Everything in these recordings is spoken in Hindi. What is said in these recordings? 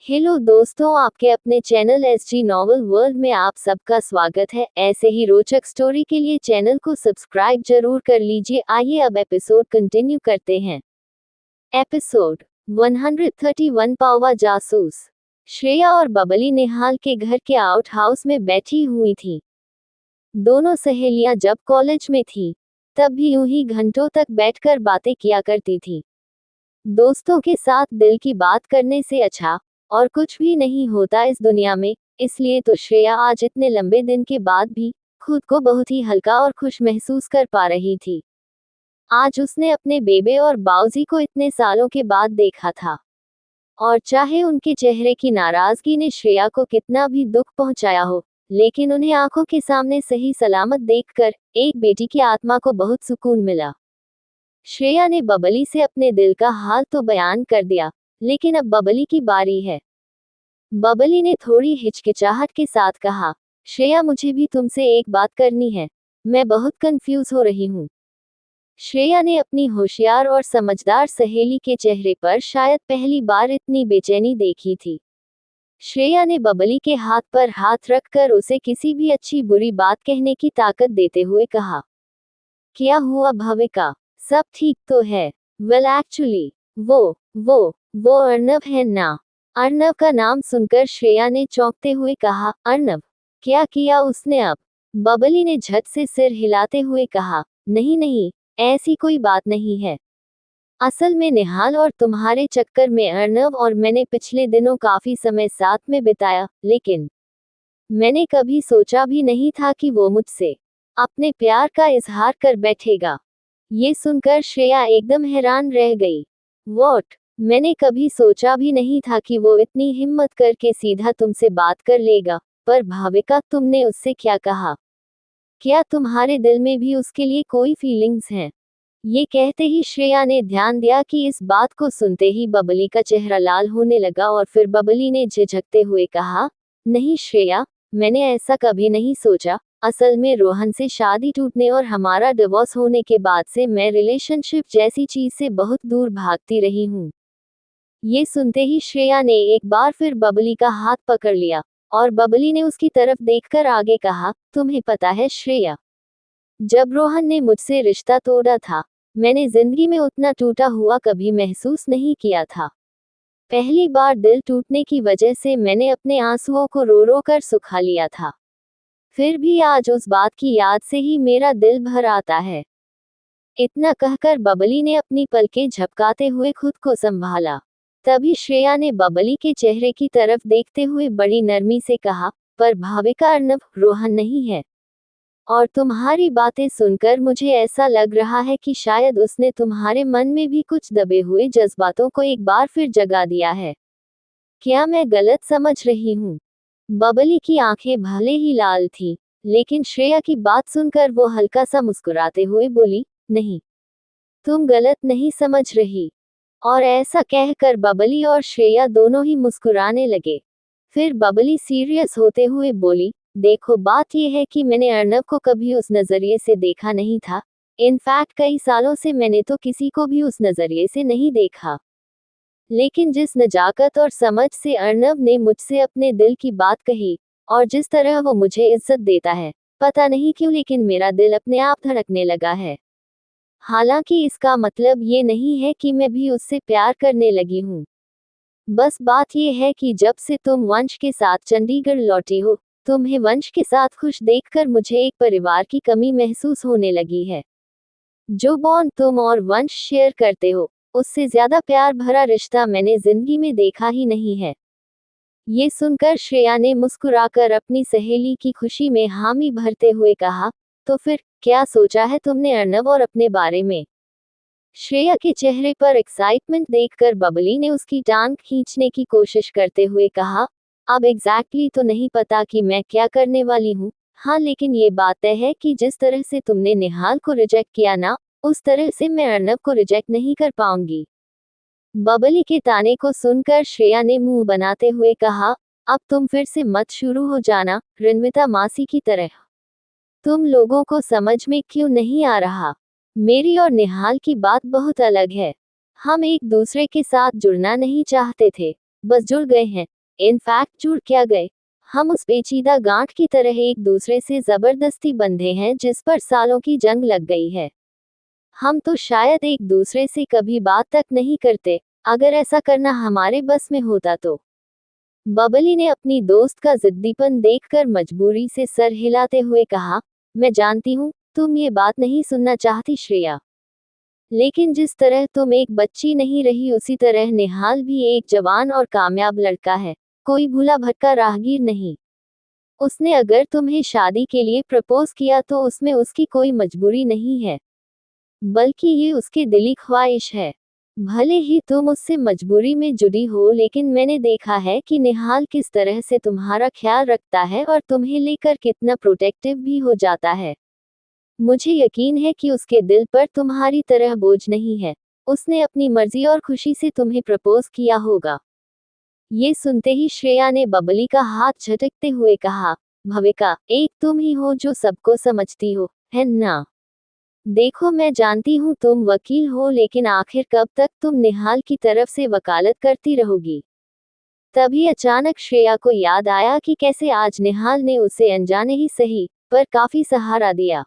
हेलो दोस्तों, आपके अपने चैनल एसजी नॉवल वर्ल्ड में आप सबका स्वागत है। ऐसे ही रोचक स्टोरी के लिए चैनल को सब्सक्राइब जरूर कर लीजिए। आइए अब एपिसोड कंटिन्यू करते हैं। एपिसोड 131 पावा जासूस। श्रेया और बबली निहाल के घर के आउट हाउस में बैठी हुई थी। दोनों सहेलियां जब कॉलेज में थी तब भी यूं ही घंटों तक बैठकर बातें किया करती थी। दोस्तों के साथ दिल की बात करने से अच्छा और कुछ भी नहीं होता इस दुनिया में। इसलिए तो श्रेया आज इतने लंबे दिन के बाद भी खुद को बहुत ही हल्का और खुश महसूस कर पा रही थी। आज उसने अपने बेबे और बाऊजी को इतने सालों के बाद देखा था, और चाहे उनके चेहरे की नाराजगी ने श्रेया को कितना भी दुख पहुंचाया हो, लेकिन उन्हें आंखों के सामने सही सलामत देखकर एक बेटी की आत्मा को बहुत सुकून मिला। श्रेया ने बबली से अपने दिल का हाल तो बयान कर दिया, लेकिन अब बबली की बारी है। बबली ने थोड़ी हिचकिचाहट के साथ कहा, श्रेया मुझे भी तुमसे एक बात करनी है। मैं बहुत कंफ्यूज हो रही हूँ। श्रेया ने अपनी होशियार और समझदार सहेली के चेहरे पर शायद पहली बार इतनी बेचैनी देखी थी। श्रेया ने बबली के हाथ पर हाथ रखकर उसे किसी भी अच्छी बुरी बात कहने की ताकत देते हुए कहा, क्या हुआ भविका, सब ठीक तो है? वेल एक्चुअली वो अर्नव है ना? अर्नव का नाम सुनकर श्रेया ने चौंकते हुए कहा, अर्नव? क्या किया उसने अब? बबली ने झट से सिर हिलाते हुए कहा, नहीं, ऐसी कोई बात नहीं है। असल में निहाल और तुम्हारे चक्कर में अर्नव और मैंने पिछले दिनों काफी समय साथ में बिताया, लेकिन मैंने कभी सोचा भी नहीं था कि वो मुझसे अपने प्यार का इजहार कर बैठेगा। ये सुनकर श्रेया एकदम हैरान रह गई। व्हाट? मैंने कभी सोचा भी नहीं था कि वो इतनी हिम्मत करके सीधा तुमसे बात कर लेगा। पर भाविका, तुमने उससे क्या कहा? क्या तुम्हारे दिल में भी उसके लिए कोई फीलिंग्स हैं? ये कहते ही श्रेया ने ध्यान दिया कि इस बात को सुनते ही बबली का चेहरा लाल होने लगा, और फिर बबली ने झिझकते हुए कहा, नहीं श्रेया, मैंने ऐसा कभी नहीं सोचा। असल में रोहन से शादी टूटने और हमारा डिवोर्स होने के बाद से मैं रिलेशनशिप जैसी चीज से बहुत दूर भागती रही हूँ। ये सुनते ही श्रेया ने एक बार फिर बबली का हाथ पकड़ लिया, और बबली ने उसकी तरफ देखकर आगे कहा, तुम्हें पता है श्रेया, जब रोहन ने मुझसे रिश्ता तोड़ा था, मैंने जिंदगी में उतना टूटा हुआ कभी महसूस नहीं किया था। पहली बार दिल टूटने की वजह से मैंने अपने आंसुओं को रो रो कर सुखा लिया था। फिर भी आज उस बात की याद से ही मेरा दिल भर आता है। इतना कहकर बबली ने अपनी पलकें झपकाते हुए खुद को संभाला। तभी श्रेया ने बबली के चेहरे की तरफ देखते हुए बड़ी नरमी से कहा, पर भाविका, अर्नव रोहन नहीं है। और तुम्हारी बातें सुनकर मुझे ऐसा लग रहा है कि शायद उसने तुम्हारे मन में भी कुछ दबे हुए जज्बातों को एक बार फिर जगा दिया है। क्या मैं गलत समझ रही हूँ? बबली की आंखें भले ही लाल थीं, लेकिन श्रेया की बात सुनकर वो हल्का सा मुस्कुराते हुए बोली, नहीं, तुम गलत नहीं समझ रही। और ऐसा कहकर बबली और श्रेया दोनों ही मुस्कुराने लगे। फिर बबली सीरियस होते हुए बोली, देखो बात यह है कि मैंने अर्नव को कभी उस नजरिए से देखा नहीं था। इनफैक्ट कई सालों से मैंने तो किसी को भी उस नजरिए से नहीं देखा। लेकिन जिस नजाकत और समझ से अर्नव ने मुझसे अपने दिल की बात कही, और जिस तरह वो मुझे इज्जत देता है, पता नहीं क्यों लेकिन मेरा दिल अपने आप धड़कने लगा है। हालांकि इसका मतलब ये नहीं है कि मैं भी उससे प्यार करने लगी हूँ। बस बात ये है कि जब से तुम वंश के साथ चंडीगढ़ लौटी हो, तुम्हें वंश के साथ खुश देखकर मुझे एक परिवार की कमी महसूस होने लगी है। जो बॉन्ड तुम और वंश शेयर करते हो, उससे ज्यादा प्यार भरा रिश्ता मैंने जिंदगी में देखा ही नहीं है। ये सुनकर श्रेया ने मुस्कुराकर अपनी सहेली की खुशी में हामी भरते हुए कहा, तो फिर क्या सोचा है तुमने अर्नव और अपने बारे में? श्रेया के चेहरे पर एक्साइटमेंट देखकर बबली ने उसकी टांग खींचने की कोशिश करते हुए कहा, अब एग्जैक्टली तो नहीं पता कि मैं क्या करने वाली हूँ। हाँ, लेकिन ये बात तय है कि जिस तरह से तुमने निहाल को रिजेक्ट किया ना, उस तरह से मैं अर्नव को रिजेक्ट नहीं कर पाऊंगी। बबली के ताने को सुनकर श्रेया ने मुंह बनाते हुए कहा, अब तुम फिर से मत शुरू हो जाना, रणविता मासी की तरह। तुम लोगों को समझ में क्यों नहीं आ रहा? मेरी और निहाल की बात बहुत अलग है। हम एक दूसरे के साथ जुड़ना नहीं चाहते थे, बस जुड़ गए हैं। इनफैक्ट जुड़ क्या गए, हम उस पेचीदा गांठ की तरह एक दूसरे से जबरदस्ती बंधे हैं जिस पर सालों की जंग लग गई है। हम तो शायद एक दूसरे से कभी बात तक नहीं करते, अगर ऐसा करना हमारे बस में होता तो। बबली ने अपनी दोस्त का जिद्दीपन देखकर मजबूरी से सर हिलाते हुए कहा, मैं जानती हूँ तुम ये बात नहीं सुनना चाहती श्रेया, लेकिन जिस तरह तुम एक बच्ची नहीं रही उसी तरह निहाल भी एक जवान और कामयाब लड़का है, कोई भूला भटका राहगीर नहीं। उसने अगर तुम्हें शादी के लिए प्रपोज किया तो उसमें उसकी कोई मजबूरी नहीं है, बल्कि ये उसकी दिली ख्वाहिश है। भले ही तुम उससे मजबूरी में जुड़ी हो, लेकिन मैंने देखा है कि निहाल किस तरह से तुम्हारा ख्याल रखता है और तुम्हें लेकर कितना प्रोटेक्टिव भी हो जाता है। मुझे यकीन है कि उसके दिल पर तुम्हारी तरह बोझ नहीं है। उसने अपनी मर्जी और खुशी से तुम्हें प्रपोज किया होगा। ये सुनते ही श्रेया ने बबली का हाथ झटकते हुए कहा, भविका, एक तुम ही हो जो सबको समझती हो, है ना? देखो, मैं जानती हूँ तुम वकील हो, लेकिन आखिर कब तक तुम निहाल की तरफ से वकालत करती रहोगी? तभी अचानक श्रेया को याद आया कि कैसे आज निहाल ने उसे अनजाने ही सही, पर काफी सहारा दिया।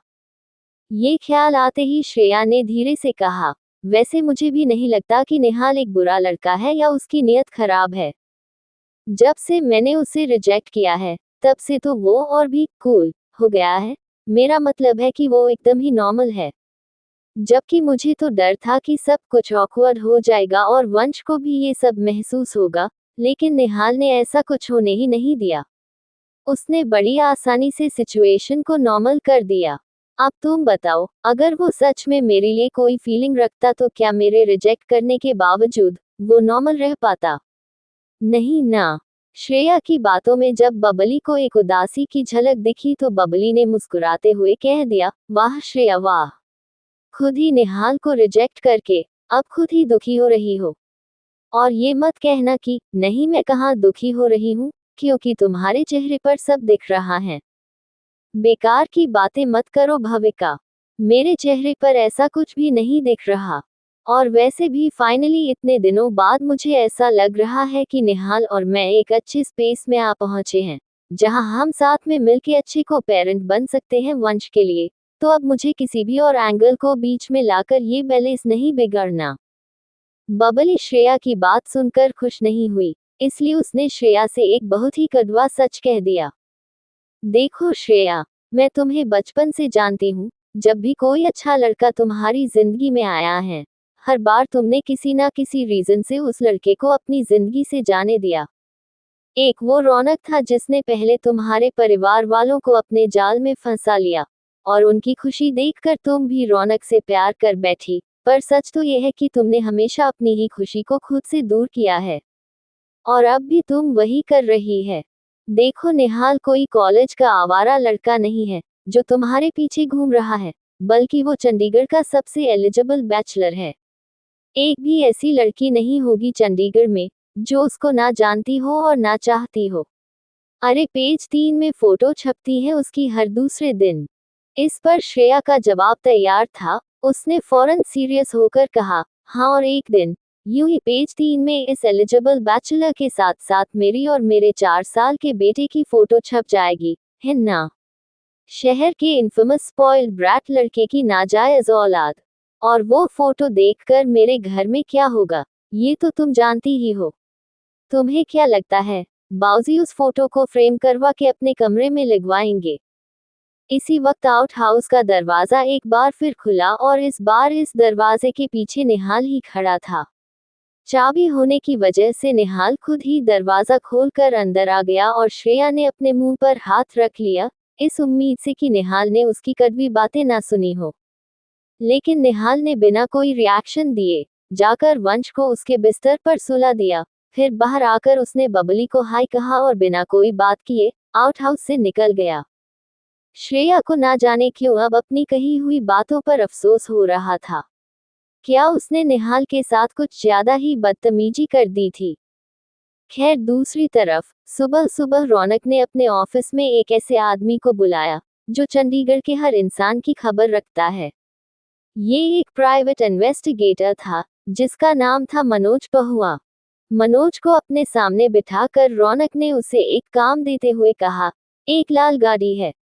ये ख्याल आते ही श्रेया ने धीरे से कहा, वैसे मुझे भी नहीं लगता कि निहाल एक बुरा लड़का है या उसकी नीयत खराब है। जब से मैंने उसे रिजेक्ट किया है, तब से तो वो और भी कूल हो गया है। मेरा मतलब है कि वो एकदम ही नॉर्मल है। जबकि मुझे तो डर था कि सब कुछ ऑकवर्ड हो जाएगा और वंश को भी ये सब महसूस होगा, लेकिन निहाल ने ऐसा कुछ होने ही नहीं दिया। उसने बड़ी आसानी से सिचुएशन को नॉर्मल कर दिया। अब तुम बताओ, अगर वो सच में मेरे लिए कोई फीलिंग रखता तो क्या मेरे रिजेक्ट करने के बावजूद वो नॉर्मल रह पाता? नहीं ना। श्रेया की बातों में जब बबली को एक उदासी की झलक दिखी तो बबली ने मुस्कुराते हुए कह दिया, वाह श्रेया वाह, खुद ही निहाल को रिजेक्ट करके अब खुद ही दुखी हो रही हो। और ये मत कहना कि नहीं, मैं कहाँ दुखी हो रही हूँ, क्योंकि तुम्हारे चेहरे पर सब दिख रहा है। बेकार की बातें मत करो भविका, मेरे चेहरे पर ऐसा कुछ भी नहीं दिख रहा। और वैसे भी फाइनली इतने दिनों बाद मुझे ऐसा लग रहा है कि निहाल और मैं एक अच्छे स्पेस में आ पहुंचे हैं, जहां हम साथ में मिलके अच्छे को पेरेंट बन सकते हैं वंश के लिए। तो अब मुझे किसी भी और एंगल को बीच में लाकर ये बैलेंस नहीं बिगड़ना। बबली श्रेया की बात सुनकर खुश नहीं हुई, इसलिए उसने श्रेया से एक बहुत ही कड़वा सच कह दिया। देखो श्रेया, मैं तुम्हें बचपन से जानती हूँ। जब भी कोई अच्छा लड़का तुम्हारी जिंदगी में आया है, हर बार तुमने किसी ना किसी रीजन से उस लड़के को अपनी जिंदगी से जाने दिया। एक वो रौनक था जिसने पहले तुम्हारे परिवार वालों को अपने जाल में फंसा लिया, और उनकी खुशी देखकर तुम भी रौनक से प्यार कर बैठी। पर सच तो यह है कि तुमने हमेशा अपनी ही खुशी को खुद से दूर किया है, और अब भी तुम वही कर रही है। देखो निहाल कोई कॉलेज का आवारा लड़का नहीं है जो तुम्हारे पीछे घूम रहा है, बल्कि वो चंडीगढ़ का सबसे एलिजिबल बैचलर है। एक भी ऐसी लड़की नहीं होगी चंडीगढ़ में जो उसको ना जानती हो और ना चाहती हो। अरे पेज 3 में फोटो छपती है उसकी हर दूसरे दिन। इस पर श्रेया का जवाब तैयार था। उसने फौरन सीरियस होकर कहा, हाँ, और एक दिन यूं ही पेज 3 में इस एलिजिबल बैचलर के साथ साथ मेरी और मेरे 4 साल के बेटे की फोटो छप जाएगी, है ना? शहर के इन्फेमस स्पॉइल्ड ब्रैट लड़के की नाजायज औलाद। और वो फोटो देखकर मेरे घर में क्या होगा, ये तो तुम जानती ही हो। तुम्हें क्या लगता है बाऊजी उस फोटो को फ्रेम करवा के अपने कमरे में लगवाएंगे? इसी वक्त आउट हाउस का दरवाजा एक बार फिर खुला और इस बार इस दरवाजे के पीछे निहाल ही खड़ा था। चाबी होने की वजह से निहाल खुद ही दरवाजा खोलकर अंदर आ गया और श्रेया ने अपने मुंह पर हाथ रख लिया, इस उम्मीद से कि निहाल ने उसकी कड़वी बातें ना सुनी हो। लेकिन निहाल ने बिना कोई रिएक्शन दिए जाकर वंश को उसके बिस्तर पर सुला दिया। फिर बाहर आकर उसने बबली को हाय कहा और बिना कोई बात किए आउट हाउस से निकल गया। श्रेया को ना जाने क्यों अब अपनी कही हुई बातों पर अफसोस हो रहा था। क्या उसने निहाल के साथ कुछ ज्यादा ही बदतमीजी कर दी थी? खैर, दूसरी तरफ सुबह सुबह रौनक ने अपने ऑफिस में एक ऐसे आदमी को बुलाया जो चंडीगढ़ के हर इंसान की खबर रखता है। ये एक प्राइवेट इन्वेस्टिगेटर था जिसका नाम था मनोज पहुआ। मनोज को अपने सामने बिठाकर रौनक ने उसे एक काम देते हुए कहा, एक लाल गाड़ी है।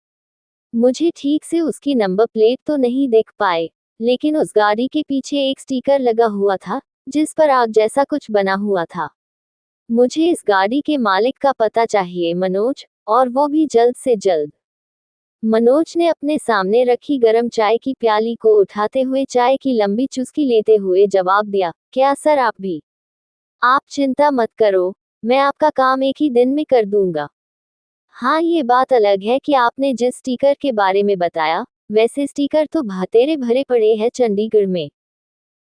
मुझे ठीक से उसकी नंबर प्लेट तो नहीं देख पाए, लेकिन उस गाड़ी के पीछे एक स्टिकर लगा हुआ था, जिस पर आग जैसा कुछ बना हुआ था। मुझे इस गाड़ी के मालिक का पता चाहिए मनोज, और वो भी जल्द से जल्द। मनोज ने अपने सामने रखी गरम चाय की प्याली को उठाते हुए चाय की लंबी चुस्की लेते हुए जवाब दिया, क्या सर आप भी? आप चिंता मत करो, मैं आपका काम एक ही दिन में कर दूंगा। हाँ, ये बात अलग है कि आपने जिस स्टिकर के बारे में बताया, वैसे स्टिकर तो बतेरे भरे पड़े हैं चंडीगढ़ में।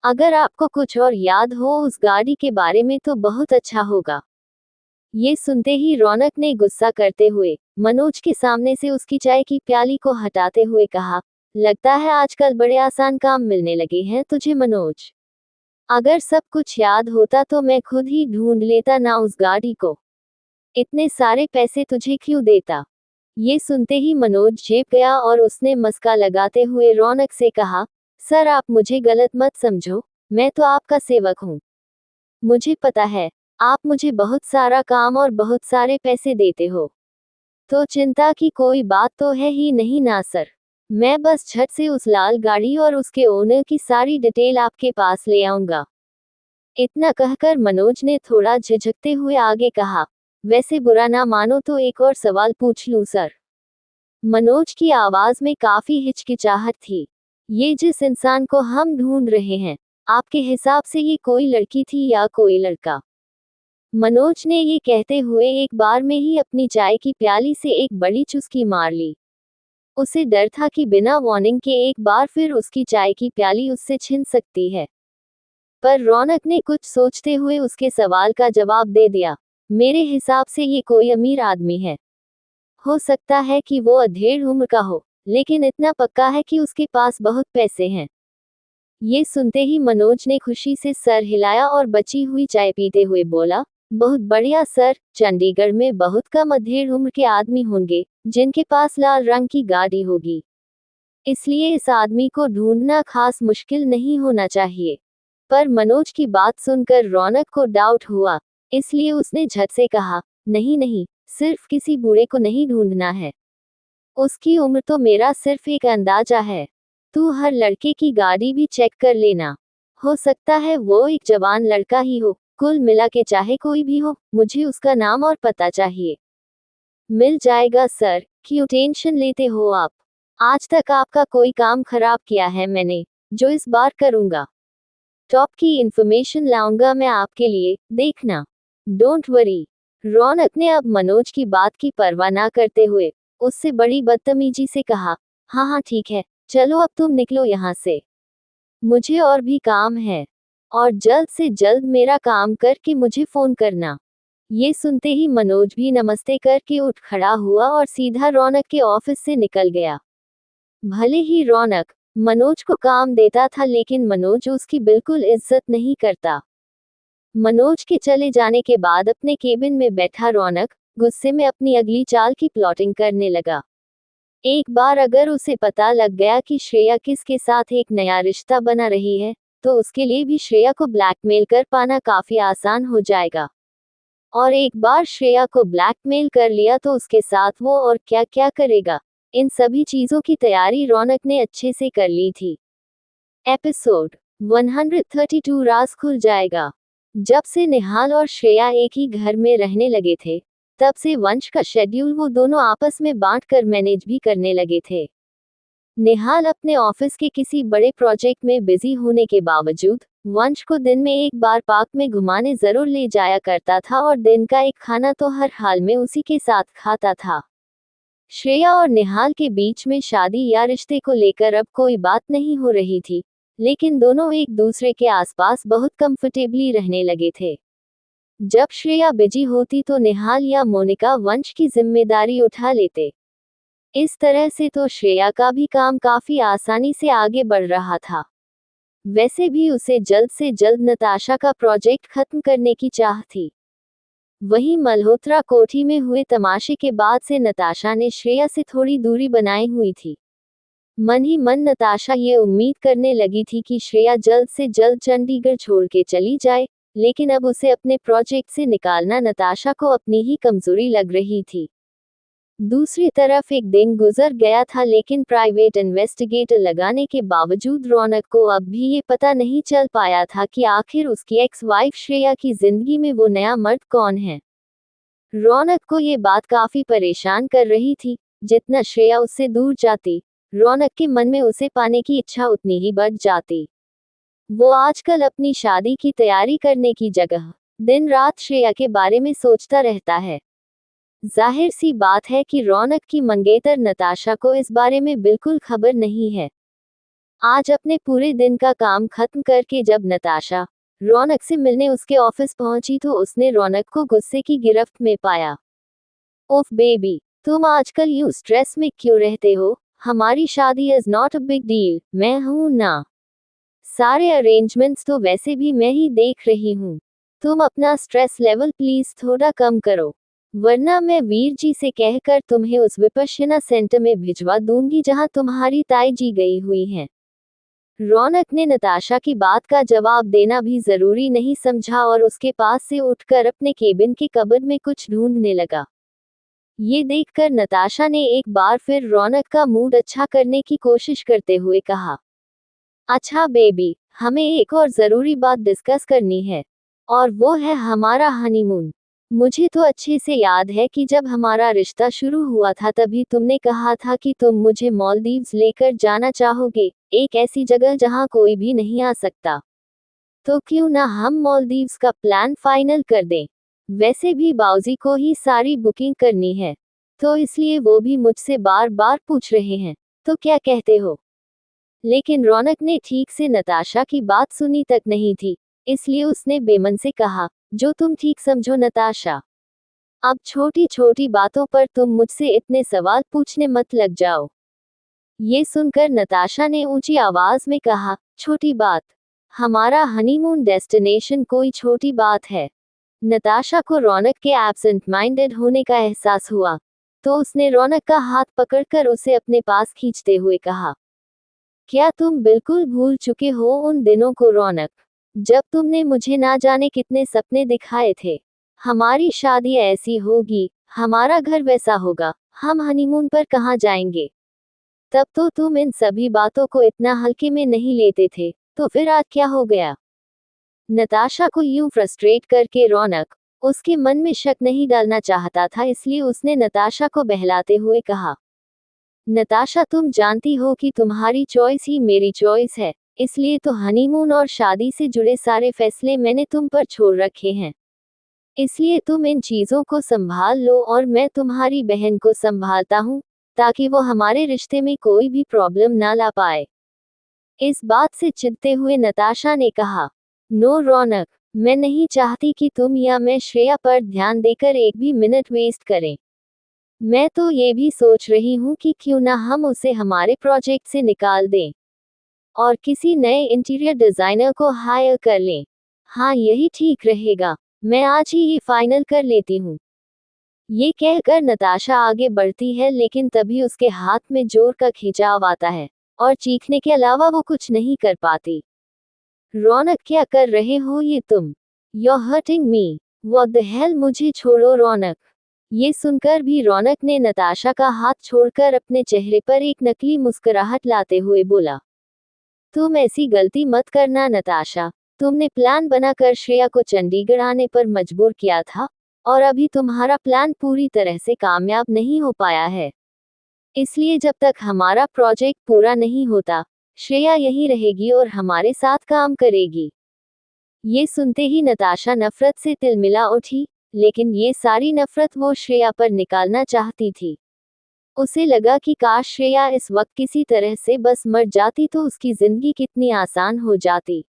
अगर आपको कुछ और याद हो उस गाड़ी के बारे में तो बहुत अच्छा होगा। ये सुनते ही रौनक ने गुस्सा करते हुए मनोज के सामने से उसकी चाय की प्याली को हटाते हुए कहा, लगता है आजकल बड़े आसान काम मिलने लगे हैं तुझे मनोज। अगर सब कुछ याद होता तो मैं खुद ही ढूंढ लेता ना उस गाड़ी को। इतने सारे पैसे तुझे क्यों देता? ये सुनते ही मनोज झेप गया और उसने मस्का लगाते हुए रौनक से कहा, सर आप मुझे गलत मत समझो, मैं तो आपका सेवक हूँ। मुझे पता है, आप मुझे बहुत सारा काम और बहुत सारे पैसे देते हो, तो चिंता की कोई बात तो है ही नहीं ना सर। मैं बस झट से उस लाल गाड़ी और उसके ओनर की सारी डिटेल आपके पास ले आऊंगा। इतना कहकर मनोज ने थोड़ा झिझकते हुए आगे कहा, वैसे बुरा ना मानो तो एक और सवाल पूछ लूं सर? मनोज की आवाज में काफी हिचकिचाहट थी। ये जिस इंसान को हम ढूंढ रहे हैं, आपके हिसाब से ये कोई लड़की थी या कोई लड़का? मनोज ने ये कहते हुए एक बार में ही अपनी चाय की प्याली से एक बड़ी चुस्की मार ली। उसे डर था कि बिना वार्निंग के एक बार फिर उसकी चाय की प्याली उससे छिन सकती है। पर रौनक ने कुछ सोचते हुए उसके सवाल का जवाब दे दिया, मेरे हिसाब से ये कोई अमीर आदमी है। हो सकता है कि वो अधेड़ उम्र का हो, लेकिन इतना पक्का है कि उसके पास बहुत पैसे हैं। ये सुनते ही मनोज ने खुशी से सर हिलाया और बची हुई चाय पीते हुए बोला, बहुत बढ़िया सर, चंडीगढ़ में बहुत कम अधेड़ उम्र के आदमी होंगे जिनके पास लाल रंग की गाड़ी होगी। इसलिए इस आदमी को ढूंढना खास मुश्किल नहीं होना चाहिए। पर मनोज की बात सुनकर रौनक को डाउट हुआ, इसलिए उसने झट से कहा, नहीं नहीं, सिर्फ किसी बूढ़े को नहीं ढूंढना है। उसकी उम्र तो मेरा सिर्फ एक अंदाजा है। तू हर लड़के की गाड़ी भी चेक कर लेना। हो सकता है वो एक जवान लड़का ही हो, कुल मिला के चाहे कोई भी हो, मुझे उसका नाम और पता चाहिए। मिल जाएगा सर, क्यों टेंशन लेते हो आप? आज तक आपका कोई काम खराब किया है मैंने, जो इस बार करूंगा? टॉप की इंफॉर्मेशन लाऊंगा मैं आपके लिए, देखना। Don't worry. रौनक ने अब मनोज की बात की परवाह ना करते हुए उससे बड़ी बदतमीजी से कहा, हाँ हाँ ठीक है, चलो अब तुम निकलो यहाँ से। मुझे और भी काम है, और जल्द से जल्द मेरा काम करके मुझे फोन करना। ये सुनते ही मनोज भी नमस्ते करके उठ खड़ा हुआ और सीधा रौनक के ऑफिस से निकल गया। भले ही रौनक मनोज को काम देता था, लेकिन मनोज उसकी बिल्कुल इज्जत नहीं करता। मनोज के चले जाने के बाद अपने केबिन में बैठा रौनक गुस्से में अपनी अगली चाल की प्लॉटिंग करने लगा। एक बार अगर उसे पता लग गया कि श्रेया किसके साथ एक नया रिश्ता बना रही है, तो उसके लिए भी श्रेया को ब्लैकमेल कर पाना काफी आसान हो जाएगा। और एक बार श्रेया को ब्लैकमेल कर लिया तो उसके साथ वो और क्या क्या करेगा, इन सभी चीजों की तैयारी रौनक ने अच्छे से कर ली थी। एपिसोड 132 राज खुल जाएगा। जब से निहाल और श्रेया एक ही घर में रहने लगे थे, तब से वंश का शेड्यूल वो दोनों आपस में बांटकर मैनेज भी करने लगे थे। निहाल अपने ऑफिस के किसी बड़े प्रोजेक्ट में बिजी होने के बावजूद वंश को दिन में एक बार पार्क में घुमाने जरूर ले जाया करता था और दिन का एक खाना तो हर हाल में उसी के साथ खाता था। श्रेया और निहाल के बीच में शादी या रिश्ते को लेकर अब कोई बात नहीं हो रही थी, लेकिन दोनों एक दूसरे के आसपास बहुत कंफर्टेबली रहने लगे थे। जब श्रेया बिजी होती तो निहाल या मोनिका वंश की जिम्मेदारी उठा लेते। इस तरह से तो श्रेया का भी काम काफी आसानी से आगे बढ़ रहा था। वैसे भी उसे जल्द से जल्द नताशा का प्रोजेक्ट खत्म करने की चाह थी। वहीं मल्होत्रा कोठी में हुए तमाशे के बाद से नताशा ने श्रेया से थोड़ी दूरी बनाई हुई थी। मन ही मन नताशा ये उम्मीद करने लगी थी कि श्रेया जल्द से जल्द चंडीगढ़ छोड़ के चली जाए, लेकिन अब उसे अपने प्रोजेक्ट से निकालना नताशा को अपनी ही कमजोरी लग रही थी। दूसरी तरफ एक दिन गुजर गया था, लेकिन प्राइवेट इन्वेस्टिगेटर लगाने के बावजूद रौनक को अब भी ये पता नहीं चल पाया था कि आखिर उसकी एक्स वाइफ श्रेया की जिंदगी में वो नया मर्द कौन है। रौनक को ये बात काफी परेशान कर रही थी। जितना श्रेया उससे दूर जाती, रौनक के मन में उसे पाने की इच्छा उतनी ही बढ़ जाती। वो आजकल अपनी शादी की तैयारी करने की जगह दिन रात श्रेया के बारे में सोचता रहता है। जाहिर सी बात है कि रौनक की मंगेतर नताशा को इस बारे में बिल्कुल खबर नहीं है। आज अपने पूरे दिन का काम खत्म करके जब नताशा रौनक से मिलने उसके ऑफिस पहुंची तो उसने रौनक को गुस्से की गिरफ्त में पाया। ओफ बेबी, तुम आजकल यूं स्ट्रेस में क्यों रहते हो? हमारी शादी is not a big deal, मैं हूं ना। सारे अरेंजमेंट्स तो वैसे भी मैं ही देख रही हूं। तुम अपना स्ट्रेस लेवल प्लीज थोड़ा कम करो, वरना मैं वीर जी से कहकर तुम्हें उस विपश्यना सेंटर में भिजवा दूंगी जहां तुम्हारी ताई जी गई हुई हैं। रौनक ने नताशा की बात का जवाब देना भी जरूरी नहीं समझा और उसके पास से उठकर अपने केबिन के कबर्ड में कुछ ढूंढने लगा। ये देखकर नताशा ने एक बार फिर रौनक का मूड अच्छा करने की कोशिश करते हुए कहा, अच्छा बेबी, हमें एक और जरूरी बात डिस्कस करनी है, और वो है हमारा हनीमून। मुझे तो अच्छे से याद है कि जब हमारा रिश्ता शुरू हुआ था तभी तुमने कहा था कि तुम मुझे मालदीव्स लेकर जाना चाहोगे, एक ऐसी जगह जहां कोई भी नहीं आ सकता। तो क्यों ना हम मालदीव्स का प्लान फाइनल कर दें? वैसे भी बाऊजी को ही सारी बुकिंग करनी है, तो इसलिए वो भी मुझसे बार बार पूछ रहे हैं। तो क्या कहते हो? लेकिन रौनक ने ठीक से नताशा की बात सुनी तक नहीं थी, इसलिए उसने बेमन से कहा, जो तुम ठीक समझो नताशा। अब छोटी छोटी बातों पर तुम मुझसे इतने सवाल पूछने मत लग जाओ। ये सुनकर नताशा ने ऊंची आवाज में कहा, छोटी बात? हमारा हनीमून डेस्टिनेशन कोई छोटी बात है? नताशा को रौनक के एब्सेंट माइंडेड होने का एहसास हुआ, तो उसने रौनक का हाथ पकड़कर उसे अपने पास खींचते हुए कहा, क्या तुम बिल्कुल भूल चुके हो उन दिनों को रौनक, जब तुमने मुझे ना जाने कितने सपने दिखाए थे? हमारी शादी ऐसी होगी, हमारा घर वैसा होगा, हम हनीमून पर कहाँ जाएंगे? तब तो तुम इन सभी बातों को इतना हल्के में नहीं लेते थे, तो फिर आज क्या हो गया? नताशा को यूं फ्रस्ट्रेट करके रौनक उसके मन में शक नहीं डालना चाहता था, इसलिए उसने नताशा को बहलाते हुए कहा, नताशा तुम जानती हो कि तुम्हारी चॉइस ही मेरी चॉइस है, इसलिए तो हनीमून और शादी से जुड़े सारे फैसले मैंने तुम पर छोड़ रखे हैं। इसलिए तुम इन चीजों को संभाल लो और मैं तुम्हारी बहन को संभालता हूँ, ताकि वो हमारे रिश्ते में कोई भी प्रॉब्लम ना ला पाए। इस बात से चिढ़ते हुए नताशा ने कहा, नो रौनक, मैं नहीं चाहती कि तुम या मैं श्रेया पर ध्यान देकर एक भी मिनट वेस्ट करें। मैं तो ये भी सोच रही हूँ कि क्यों ना हम उसे हमारे प्रोजेक्ट से निकाल दें और किसी नए इंटीरियर डिजाइनर को हायर कर लें। हाँ, यही ठीक रहेगा, मैं आज ही ये फाइनल कर लेती हूँ। ये कहकर नताशा आगे बढ़ती है, लेकिन तभी उसके हाथ में जोर का खिंचाव आता है और चीखने के अलावा वो कुछ नहीं कर पाती। रौनक, क्या कर रहे हो ये तुम? You're hurting me. What the hell? मुझे छोड़ो रौनक। ये सुनकर भी रौनक ने नताशा का हाथ छोड़कर अपने चेहरे पर एक नकली मुस्कुराहट लाते हुए बोला, तुम ऐसी गलती मत करना नताशा। तुमने प्लान बनाकर श्रेया को चंडीगढ़ आने पर मजबूर किया था, और अभी तुम्हारा प्लान पूरी तरह से कामयाब नहीं हो पाया है। इसलिए जब तक हमारा प्रोजेक्ट पूरा नहीं होता, श्रेया यहीं रहेगी और हमारे साथ काम करेगी। ये सुनते ही नताशा नफरत से तिलमिला उठी, लेकिन ये सारी नफरत वो श्रेया पर निकालना चाहती थी। उसे लगा कि काश श्रेया इस वक्त किसी तरह से बस मर जाती तो उसकी जिंदगी कितनी आसान हो जाती।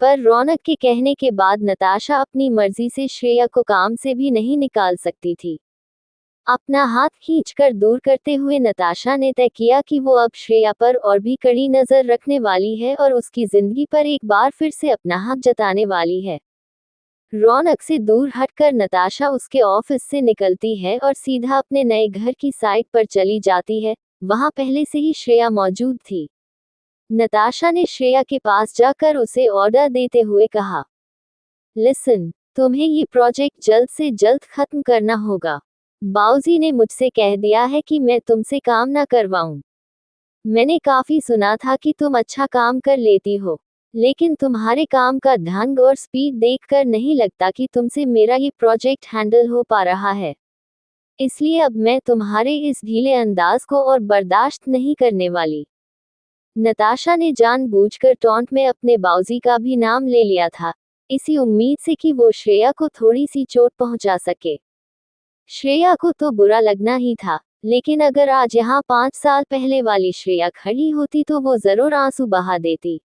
पर रौनक के कहने के बाद नताशा अपनी मर्जी से श्रेया को काम से भी नहीं निकाल सकती थी। अपना हाथ खींचकर दूर करते हुए नताशा ने तय किया कि वो अब श्रेया पर और भी कड़ी नजर रखने वाली है और उसकी जिंदगी पर एक बार फिर से अपना हक जताने वाली है। रौनक से दूर हटकर नताशा उसके ऑफिस से निकलती है और सीधा अपने नए घर की साइट पर चली जाती है। वहां पहले से ही श्रेया मौजूद थी। नताशा ने श्रेया के पास जाकर उसे ऑर्डर देते हुए कहा, लिसन, तुम्हें ये प्रोजेक्ट जल्द से जल्द खत्म करना होगा। बाऊजी ने मुझसे कह दिया है कि मैं तुमसे काम ना करवाऊं। मैंने काफी सुना था कि तुम अच्छा काम कर लेती हो, लेकिन तुम्हारे काम का ढंग और स्पीड देखकर नहीं लगता कि तुमसे मेरा ये प्रोजेक्ट हैंडल हो पा रहा है। इसलिए अब मैं तुम्हारे इस ढीले अंदाज को और बर्दाश्त नहीं करने वाली। नताशा ने जानबूझकर टॉन्ट में अपने बाऊजी का भी नाम ले लिया था, इसी उम्मीद से कि वो श्रेया को थोड़ी सी चोट पहुंचा सके। श्रेया को तो बुरा लगना ही था, लेकिन अगर आज यहाँ 5 साल पहले वाली श्रेया खड़ी होती तो वो जरूर आंसू बहा देती।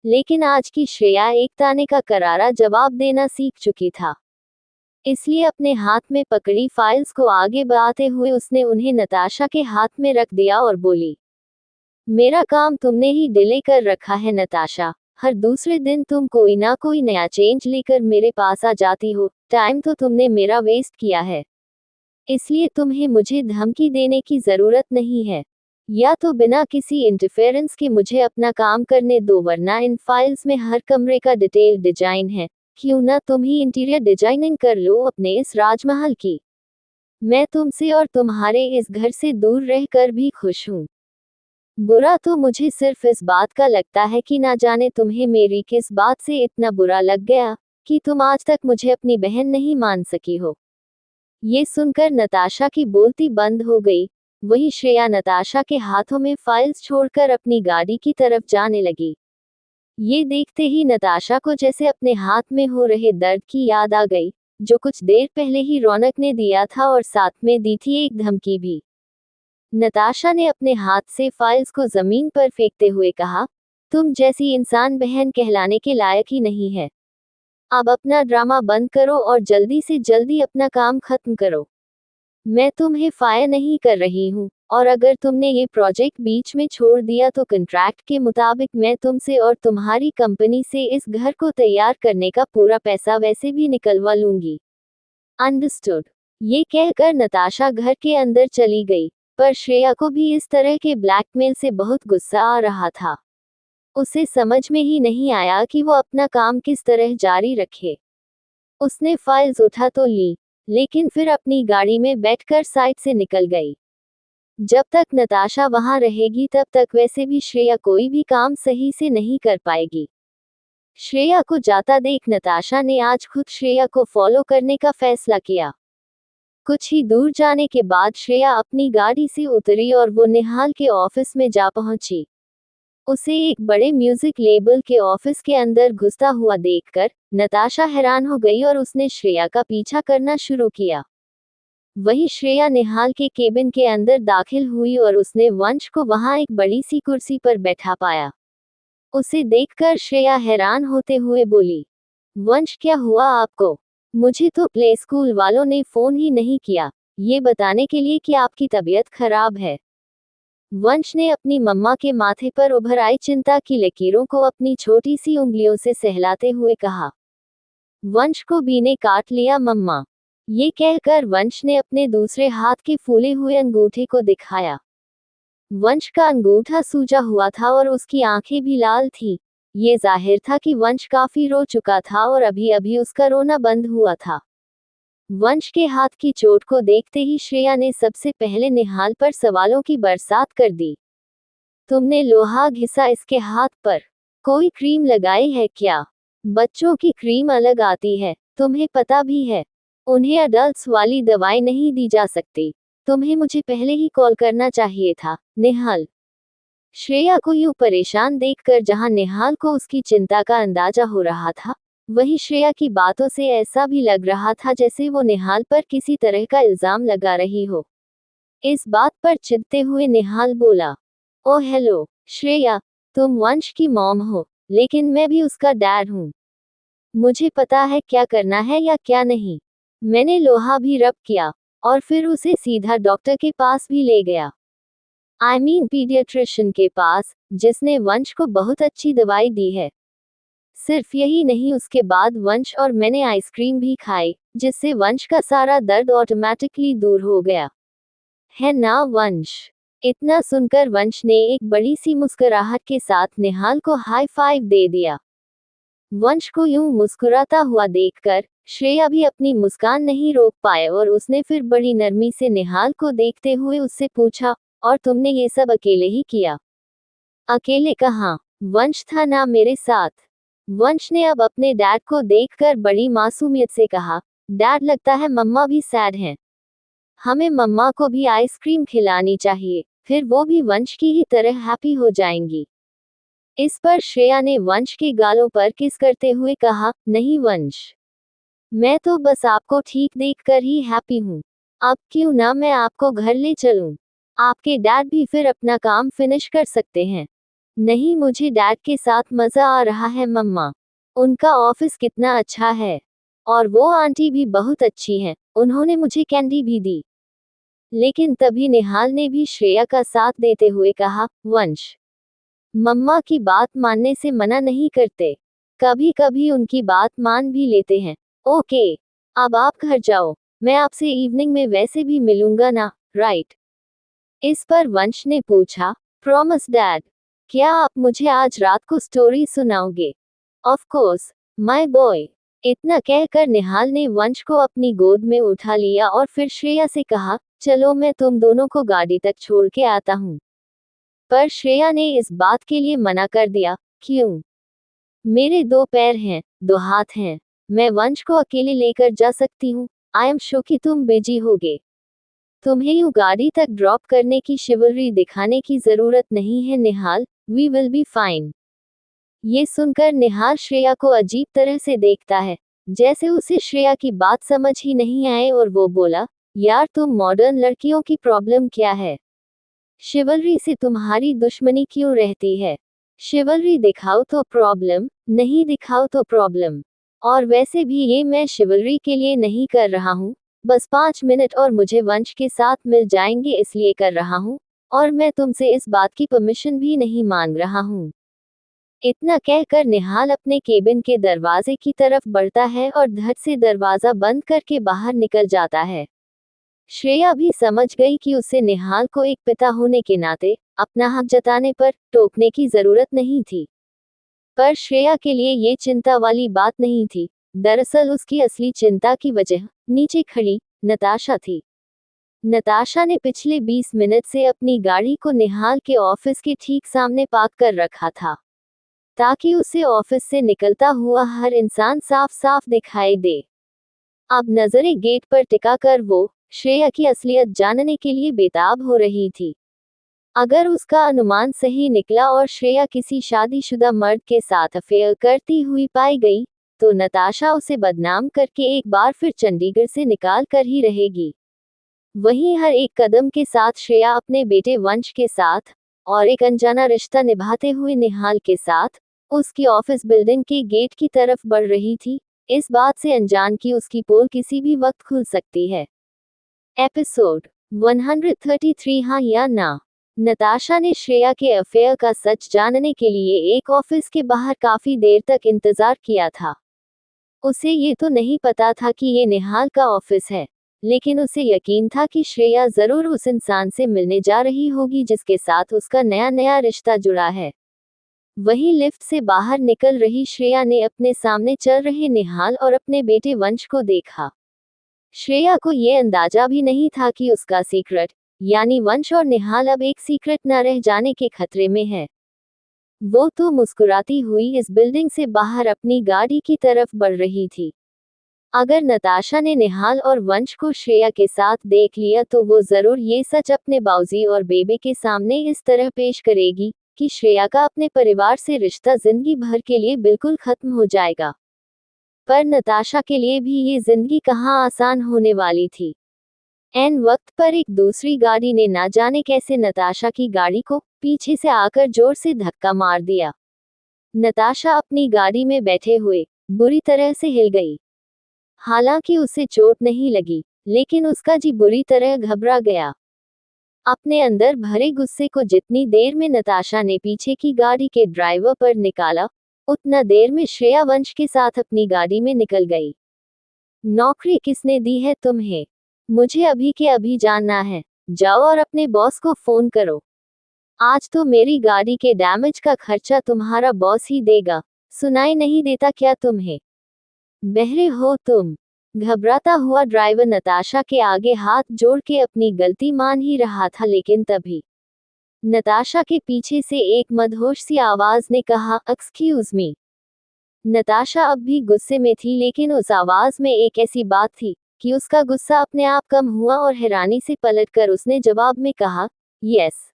लेकिन आज की श्रेया एक ताने का करारा जवाब देना सीख चुकी था। इसलिए अपने हाथ में पकड़ी फाइल्स को आगे बढ़ाते हुए उसने उन्हें नताशा के हाथ में रख दिया और बोली, मेरा काम तुमने ही डिले कर रखा है नताशा। हर दूसरे दिन तुम कोई ना कोई नया चेंज लेकर मेरे पास आ जाती हो। टाइम तो तुमने मेरा वेस्ट किया है, इसलिए तुम्हें मुझे धमकी देने की जरूरत नहीं है। या तो बिना किसी इंटरफेरेंस के मुझे अपना काम करने दो, वरना इन फाइल्स में हर कमरे का डिटेल डिजाइन है। क्यों ना तुम ही इंटीरियर डिजाइनिंग कर लो अपने इस राजमहल की। मैं तुमसे और तुम्हारे इस घर से दूर रहकर भी खुश हूँ। बुरा तो मुझे सिर्फ इस बात का लगता है कि ना जाने तुम्हें मेरी किस बात से इतना बुरा लग गया कि तुम आज तक मुझे अपनी बहन नहीं मान सकी हो। ये सुनकर नताशा की बोलती बंद हो गई। वही श्रेया नताशा के हाथों में फाइल्स छोड़कर अपनी गाड़ी की तरफ जाने लगी। ये देखते ही नताशा को जैसे अपने हाथ में हो रहे दर्द की याद आ गई, जो कुछ देर पहले ही रौनक ने दिया था और साथ में दी थी एक धमकी भी। नताशा ने अपने हाथ से फाइल्स को जमीन पर फेंकते हुए कहा, तुम जैसी इंसान बहन कहलाने के लायक ही नहीं है। अब अपना ड्रामा बंद करो और जल्दी से जल्दी अपना काम खत्म करो। मैं तुम्हें फायर नहीं कर रही हूँ, और अगर तुमने ये प्रोजेक्ट बीच में छोड़ दिया तो कॉन्ट्रैक्ट के मुताबिक मैं तुमसे और तुम्हारी कंपनी से इस घर को तैयार करने का पूरा पैसा वैसे भी निकलवा लूंगी। अंडरस्टूड। ये कहकर नताशा घर के अंदर चली गई, पर श्रेया को भी इस तरह के ब्लैकमेल से बहुत गुस्सा आ रहा था। उसे समझ में ही नहीं आया कि वो अपना काम किस तरह जारी रखे। उसने फाइल्स उठा तो ली, लेकिन फिर अपनी गाड़ी में बैठकर साइड से निकल गई। जब तक नताशा वहां रहेगी तब तक वैसे भी श्रेया कोई भी काम सही से नहीं कर पाएगी। श्रेया को जाता देख नताशा ने आज खुद श्रेया को फॉलो करने का फैसला किया। कुछ ही दूर जाने के बाद श्रेया अपनी गाड़ी से उतरी और वो निहाल के ऑफिस में जा पहुंची। उसे एक बड़े म्यूजिक लेबल के ऑफिस के अंदर घुसता हुआ देखकर नताशा हैरान हो गई और उसने श्रेया का पीछा करना शुरू किया। वही श्रेया निहाल के केबिन के अंदर दाखिल हुई और उसने वंश को वहां एक बड़ी सी कुर्सी पर बैठा पाया। उसे देखकर श्रेया हैरान होते हुए बोली, वंश क्या हुआ आपको? मुझे तो प्ले स्कूल वालों ने फोन ही नहीं किया, ये बताने के लिए कि आपकी तबीयत खराब है। वंश ने अपनी मम्मा के माथे पर उभर आई चिंता की लकीरों को अपनी छोटी सी उंगलियों से सहलाते हुए कहा। वंश को बी ने काट लिया मम्मा। ये कहकर वंश ने अपने दूसरे हाथ के फूले हुए अंगूठे को दिखाया। वंश का अंगूठा सूजा हुआ था और उसकी आंखें भी लाल थी। ये जाहिर था कि वंश काफी रो चुका था और अभी अभी उसका रोना बंद हुआ था। वंश के हाथ की चोट को देखते ही श्रेया ने सबसे पहले निहाल पर सवालों की बरसात कर दी। तुमने लोहा घिसा इसके हाथ पर? कोई क्रीम लगाई है क्या? बच्चों की क्रीम अलग आती है, तुम्हें पता भी है। उन्हें अडल्ट्स वाली दवाई नहीं दी जा सकती। तुम्हें मुझे पहले ही कॉल करना चाहिए था, निहाल। श्रेया को यूं परेशान देखकर जहां निहाल को उसकी चिंता का अंदाजा हो रहा था, वहीं श्रेया की बातों से ऐसा भी लग रहा था जैसे वो निहाल पर किसी तरह का इल्जाम लगा रही हो। इस बात पर चिढ़ते हुए निहाल बोला, ओ हेलो श्रेया, तुम वंश की मॉम हो, लेकिन मैं भी उसका डैड हूँ। मुझे पता है क्या करना है या क्या नहीं। मैंने लोहा भी रब किया और फिर उसे सीधा डॉक्टर के पास भी ले गया। आई मीन पीडियाट्रिशियन के पास, जिसने वंश को बहुत अच्छी दवाई दी है। सिर्फ यही नहीं, उसके बाद वंश और मैंने आइसक्रीम भी खाई, जिससे वंश का सारा दर्द ऑटोमेटिकली दूर हो गया है ना वंश। इतना सुनकर वंश ने एक बड़ी सी मुस्कुराहट के साथ निहाल को हाई फाइव दे दिया। वंश को यूं मुस्कुराता हुआ देखकर श्रेया भी अपनी मुस्कान नहीं रोक पाए और उसने फिर बड़ी नरमी से निहाल को देखते हुए उससे पूछा, और तुमने ये सब अकेले ही किया? अकेले कहाँ? वंश था ना मेरे साथ। वंश ने अब अपने डैड को देखकर बड़ी मासूमियत से कहा, डैड लगता है मम्मा भी सैड हैं। हमें मम्मा को भी आइसक्रीम खिलानी चाहिए, फिर वो भी वंश की ही तरह हैप्पी हो जाएंगी। इस पर श्रेया ने वंश के गालों पर किस करते हुए कहा, नहीं वंश, मैं तो बस आपको ठीक देखकर ही हैप्पी हूँ। अब क्यों ना मैं आपको घर ले चलूं? आपके डैड भी फिर अपना काम फिनिश कर सकते हैं। नहीं, मुझे डैड के साथ मजा आ रहा है मम्मा। उनका ऑफिस कितना अच्छा है। और वो आंटी भी बहुत अच्छी हैं, उन्होंने मुझे कैंडी भी दी। लेकिन तभी निहाल ने भी श्रेया का साथ देते हुए कहा, वंश, मम्मा की बात मानने से मना नहीं करते। कभी कभी उनकी बात मान भी लेते हैं। ओके, अब आप घर जाओ, मैं आपसे इवनिंग में वैसे भी मिलूंगा ना, राइट? इस पर वंश ने पूछा, प्रॉमिस डैड, क्या आप मुझे आज रात को स्टोरी सुनाओगे? Of course my boy. इतना कहकर निहाल ने वंश को अपनी गोद में उठा लिया और फिर श्रेया से कहा, चलो मैं तुम दोनों को गाड़ी तक छोड़ के आता हूँ। पर श्रेया ने इस बात के लिए मना कर दिया, क्यों? मेरे 2 पैर हैं, 2 हाथ हैं, मैं वंश को अकेले लेकर जा सकती हूँ। आई एम श्योर कि तुम बिजी होगे। तुम्हें यूं गाड़ी तक ड्रॉप करने की शिवलरी दिखाने की जरूरत नहीं है निहाल, वी विल बी फाइन। ये सुनकर निहाल श्रेया को अजीब तरह से देखता है, जैसे उसे श्रेया की बात समझ ही नहीं आए, और वो बोला, यार तुम मॉडर्न लड़कियों की प्रॉब्लम क्या है? शिवलरी से तुम्हारी दुश्मनी क्यों रहती है? शिवलरी दिखाओ तो प्रॉब्लम, नहीं दिखाओ तो प्रॉब्लम। और वैसे भी ये मैं शिवलरी के लिए नहीं कर रहा हूँ, बस 5 मिनट और मुझे वंश के साथ मिल जाएंगे इसलिए कर रहा हूँ, और मैं तुमसे इस बात की परमिशन भी नहीं मांग रहा हूँ। इतना कहकर निहाल अपने केबिन के दरवाजे की तरफ बढ़ता है और धड़ से दरवाजा बंद करके बाहर निकल जाता है। श्रेया भी समझ गई कि उसे निहाल को एक पिता होने के नाते अपना हक जताने पर टोकने की जरूरत नहीं थी। पर श्रेया के लिए ये चिंता वाली बात नहीं थी। दरअसल उसकी असली चिंता की वजह नीचे खड़ी नताशा थी। नताशा ने पिछले 20 मिनट से अपनी गाड़ी को निहाल के ऑफिस के ठीक सामने पार्क कर रखा था, ताकि उसे ऑफिस से निकलता हुआ हर इंसान साफ साफ दिखाई दे। अब नजरें गेट पर टिकाकर वो श्रेया की असलियत जानने के लिए बेताब हो रही थी। अगर उसका अनुमान सही निकला और श्रेया किसी शादीशुदा मर्द के साथ अफेयर करती हुई पाई गई, तो नताशा उसे बदनाम करके एक बार फिर चंडीगढ़ से निकाल कर ही रहेगी। वहीं हर एक कदम के साथ श्रेया अपने बेटे वंश के साथ और एक अनजाना रिश्ता निभाते हुए निहाल के साथ उसकी ऑफिस बिल्डिंग के गेट की तरफ बढ़ रही थी, इस बात से अनजान कि उसकी पोल किसी भी वक्त खुल सकती है। एपिसोड 133 हाँ या ना। नताशा ने श्रेया के अफेयर का सच जानने के लिए एक ऑफिस के बाहर काफी देर तक इंतजार किया था। उसे ये तो नहीं पता था कि ये निहाल का ऑफिस है, लेकिन उसे यकीन था कि श्रेया जरूर उस इंसान से मिलने जा रही होगी जिसके साथ उसका नया नया रिश्ता जुड़ा है। वहीं लिफ्ट से बाहर निकल रही श्रेया ने अपने सामने चल रहे निहाल और अपने बेटे वंश को देखा। श्रेया को ये अंदाजा भी नहीं था कि उसका सीक्रेट, यानी वंश और निहाल अब एक सीक्रेट न रह जाने के खतरे में है। वो तो मुस्कुराती हुई इस बिल्डिंग से बाहर अपनी गाड़ी की तरफ बढ़ रही थी। अगर नताशा ने निहाल और वंश को श्रेया के साथ देख लिया तो वो जरूर ये सच अपने बाऊजी और बेबे के सामने इस तरह पेश करेगी कि श्रेया का अपने परिवार से रिश्ता जिंदगी भर के लिए बिल्कुल खत्म हो जाएगा। पर नताशा के लिए भी ये जिंदगी कहाँ आसान होने वाली थी। ऐन वक्त पर एक दूसरी गाड़ी ने ना जाने कैसे नताशा की गाड़ी को पीछे से आकर जोर से धक्का मार दिया। नताशा अपनी गाड़ी में बैठे हुए बुरी तरह से हिल गई। हालांकि उसे चोट नहीं लगी, लेकिन उसका जी बुरी तरह घबरा गया। अपने अंदर भरे गुस्से को जितनी देर में नताशा ने पीछे की गाड़ी के ड्राइवर पर निकाला, उतना देर में श्रेया वंश के साथ अपनी गाड़ी में निकल गई। नौकरी किसने दी है तुम्हें? मुझे अभी के अभी जानना है। जाओ और अपने बॉस को फोन करो। आज तो मेरी गाड़ी के डैमेज का खर्चा तुम्हारा बॉस ही देगा। सुनाई नहीं देता क्या तुम्हें? बहरे हो तुम? घबराता हुआ ड्राइवर नताशा के आगे हाथ जोड़ के अपनी गलती मान ही रहा था, लेकिन तभी नताशा के पीछे से एक मदहोश सी आवाज ने कहा, एक्सक्यूज मी। नताशा अब भी गुस्से में थी, लेकिन उस आवाज में एक ऐसी बात थी कि उसका गुस्सा अपने आप कम हुआ और हैरानी से पलटकर उसने जवाब में कहा, यस।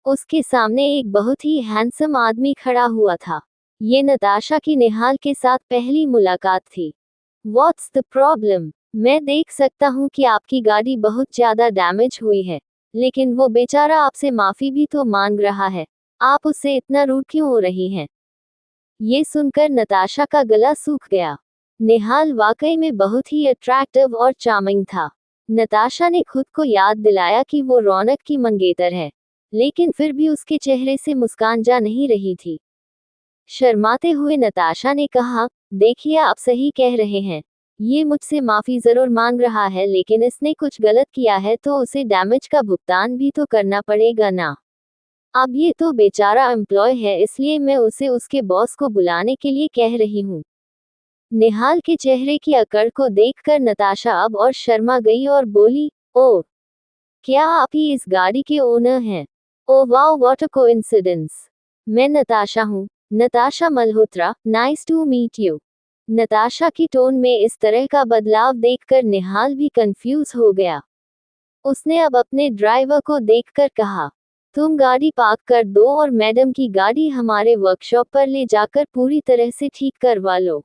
उसके सामने एक बहुत ही हैंडसम आदमी खड़ा हुआ था। ये नताशा की निहाल के साथ पहली मुलाकात थी। What's the problem? मैं देख सकता हूँ कि आपकी गाड़ी बहुत ज्यादा डैमेज हुई है, लेकिन वो बेचारा आपसे माफी भी तो मांग रहा है। आप उससे इतना रूड क्यों हो रही हैं? ये सुनकर नताशा का गला सूख गया। निहाल वाकई में बहुत ही अट्रैक्टिव और चार्मिंग था। नताशा ने खुद को याद दिलाया कि वो रौनक की मंगेतर है, लेकिन फिर भी उसके चेहरे से मुस्कान जा नहीं रही थी। शर्माते हुए नताशा ने कहा, देखिए आप सही कह रहे हैं। ये मुझसे माफी जरूर मांग रहा है, लेकिन इसने कुछ गलत किया है तो उसे डैमेज का भुगतान भी तो करना पड़ेगा ना। अब ये तो बेचारा एम्प्लॉय है, इसलिए मैं उसे उसके बॉस को बुलाने के लिए कह रही हूँ। निहाल के चेहरे की अकड़ को देखकर नताशा अब और शर्मा गई और बोली, ओह, क्या आप ही इस गाड़ी के ओनर हैं? Oh wow, what a coincidence. मैं नताशा हूँ, Natasha Malhotra, nice to meet you. Natasha की टोन में इस तरह का बदलाव देखकर निहाल भी कंफ्यूज हो गया। उसने अब अपने ड्राइवर को देखकर कहा, तुम गाड़ी पार्क कर दो और मैडम की गाड़ी हमारे वर्कशॉप पर ले जाकर पूरी तरह से ठीक करवा लो।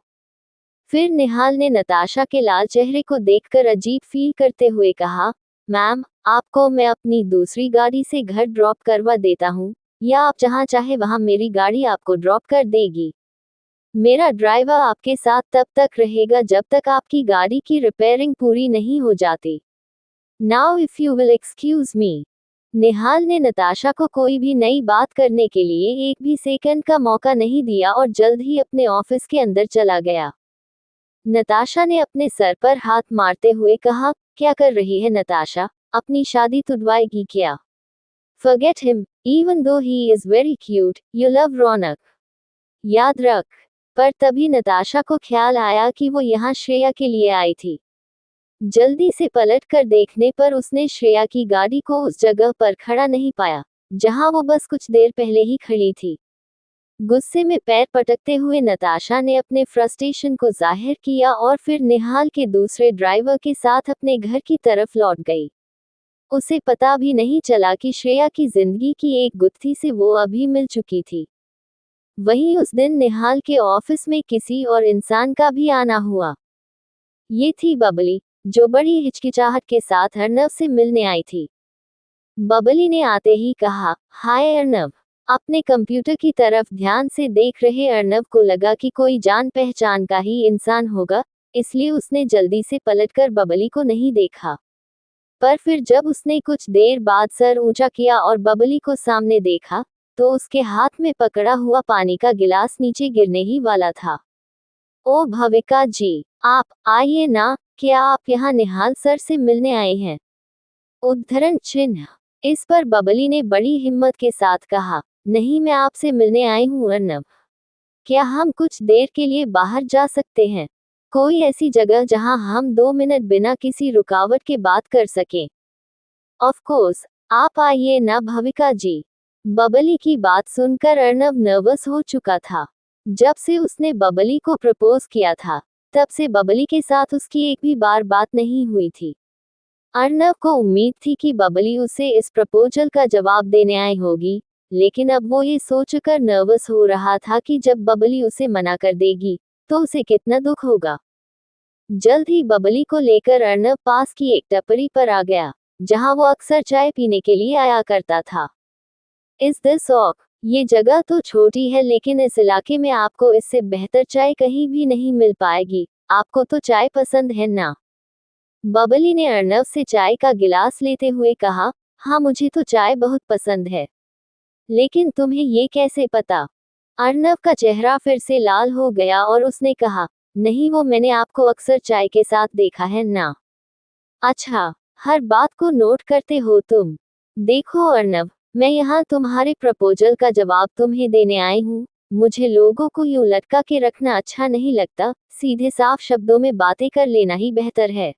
फिर निहाल ने नताशा के लाल चेहरे को देखकर अजीब फील करते हुए कहा, मैम, आपको मैं अपनी दूसरी गाड़ी से घर ड्रॉप करवा देता हूँ, या आप जहाँ चाहे वहाँ मेरी गाड़ी आपको ड्रॉप कर देगी। मेरा ड्राइवर आपके साथ तब तक रहेगा जब तक आपकी गाड़ी की रिपेयरिंग पूरी नहीं हो जाती। Now if you will excuse me. Nihal ने नताशा को कोई भी नई बात करने के लिए एक भी सेकंड का मौका नहीं दिया और जल्द ही अपने ऑफिस के अंदर चला गया। नताशा ने अपने सर पर हाथ मारते हुए कहा, क्या कर रही है नताशा? अपनी शादी तुड़वाएगी क्या? Forget him, even though he is very cute, you love रौनक। याद रख। पर तभी नताशा को ख्याल आया कि वो यहाँ श्रेया के लिए आई थी। जल्दी से पलट कर देखने पर उसने श्रेया की गाड़ी को उस जगह पर खड़ा नहीं पाया जहां वो बस कुछ देर पहले ही खड़ी थी। गुस्से में पैर पटकते हुए नताशा ने अपने फ्रस्ट्रेशन को जाहिर किया और फिर निहाल के दूसरे ड्राइवर के साथ अपने घर की तरफ लौट गई। उसे पता भी नहीं चला कि श्रेया की जिंदगी की एक गुत्थी से वो अभी मिल चुकी थी। वहीं उस दिन निहाल के ऑफिस में किसी और इंसान का भी आना हुआ। ये थी बबली, जो बड़ी हिचकिचाहट के साथ अर्नव से मिलने आई थी। बबली ने आते ही कहा, हाय अर्नव। अपने कंप्यूटर की तरफ ध्यान से देख रहे अर्नव को लगा कि कोई जान पहचान का ही इंसान होगा, इसलिए उसने जल्दी से पलटकर बबली को नहीं देखा। पर फिर जब उसने कुछ देर बाद सर ऊंचा किया और बबली को सामने देखा, तो उसके हाथ में पकड़ा हुआ पानी का गिलास नीचे गिरने ही वाला था। ओ भविका जी, आप आइए ना, क्या आप यहाँ निहाल सर से मिलने आए हैं? उद्धरण चिन्ह। इस पर बबली ने बड़ी हिम्मत के साथ कहा, नहीं, मैं आपसे मिलने आई हूँ अर्नव। क्या हम कुछ देर के लिए बाहर जा सकते हैं? कोई ऐसी जगह जहां हम 2 मिनट बिना किसी रुकावट के बात कर सकें? ऑफ कोर्स, आप आइए ना भविका जी। बबली की बात सुनकर अर्नव नर्वस हो चुका था। जब से उसने बबली को प्रपोज किया था, तब से बबली के साथ उसकी एक भी बार बात नहीं हुई थी। अर्नव को उम्मीद थी कि बबली उसे इस प्रपोजल का जवाब देने आई होगी, लेकिन अब वो ये सोचकर नर्वस हो रहा था कि जब बबली उसे मना कर देगी, तो उसे कितना दुख होगा। जल्द ही बबली को लेकर अर्नव पास की एक टपरी पर आ गया, जहां वो अक्सर चाय पीने के लिए आया करता था। इस दिस ऑक, ये जगह तो छोटी है, लेकिन इस इलाके में आपको इससे बेहतर चाय कहीं भी नहीं मिल पाएगी। आपको तो चाय पसंद है ना? बबली ने अर्नव से चाय का गिलास लेते हुए कहा, हाँ, मुझे तो चाय बहुत पसंद है। लेकिन तुम्हें ये कैसे पता? अर्नव का चेहरा फिर से लाल हो गया और उसने कहा, नहीं, वो मैंने आपको अक्सर चाय के साथ देखा है ना। अच्छा, हर बात को नोट करते हो तुम। देखो अर्नव, मैं यहाँ तुम्हारे प्रपोजल का जवाब तुम्हें देने आई हूँ। मुझे लोगों को यूं लटका के रखना अच्छा नहीं लगता, सीधे साफ शब्दों में बातें कर लेना ही बेहतर है।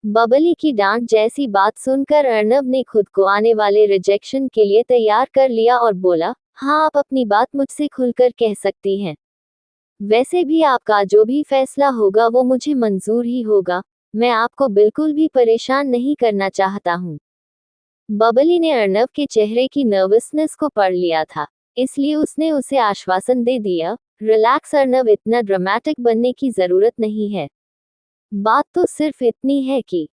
बबली की डांट जैसी बात सुनकर अर्नव ने खुद को आने वाले रिजेक्शन के लिए तैयार कर लिया और बोला, हाँ, आप अपनी बात मुझसे खुलकर कह सकती हैं। वैसे भी आपका जो भी फैसला होगा वो मुझे मंजूर ही होगा। मैं आपको बिल्कुल भी परेशान नहीं करना चाहता हूँ। बबली ने अर्नव के चेहरे की नर्वसनेस को पढ़ लिया था, इसलिए उसने उसे आश्वासन दे दिया, रिलैक्स अर्नव, इतना ड्रामेटिक बनने की जरूरत नहीं है। बात तो सिर्फ इतनी है कि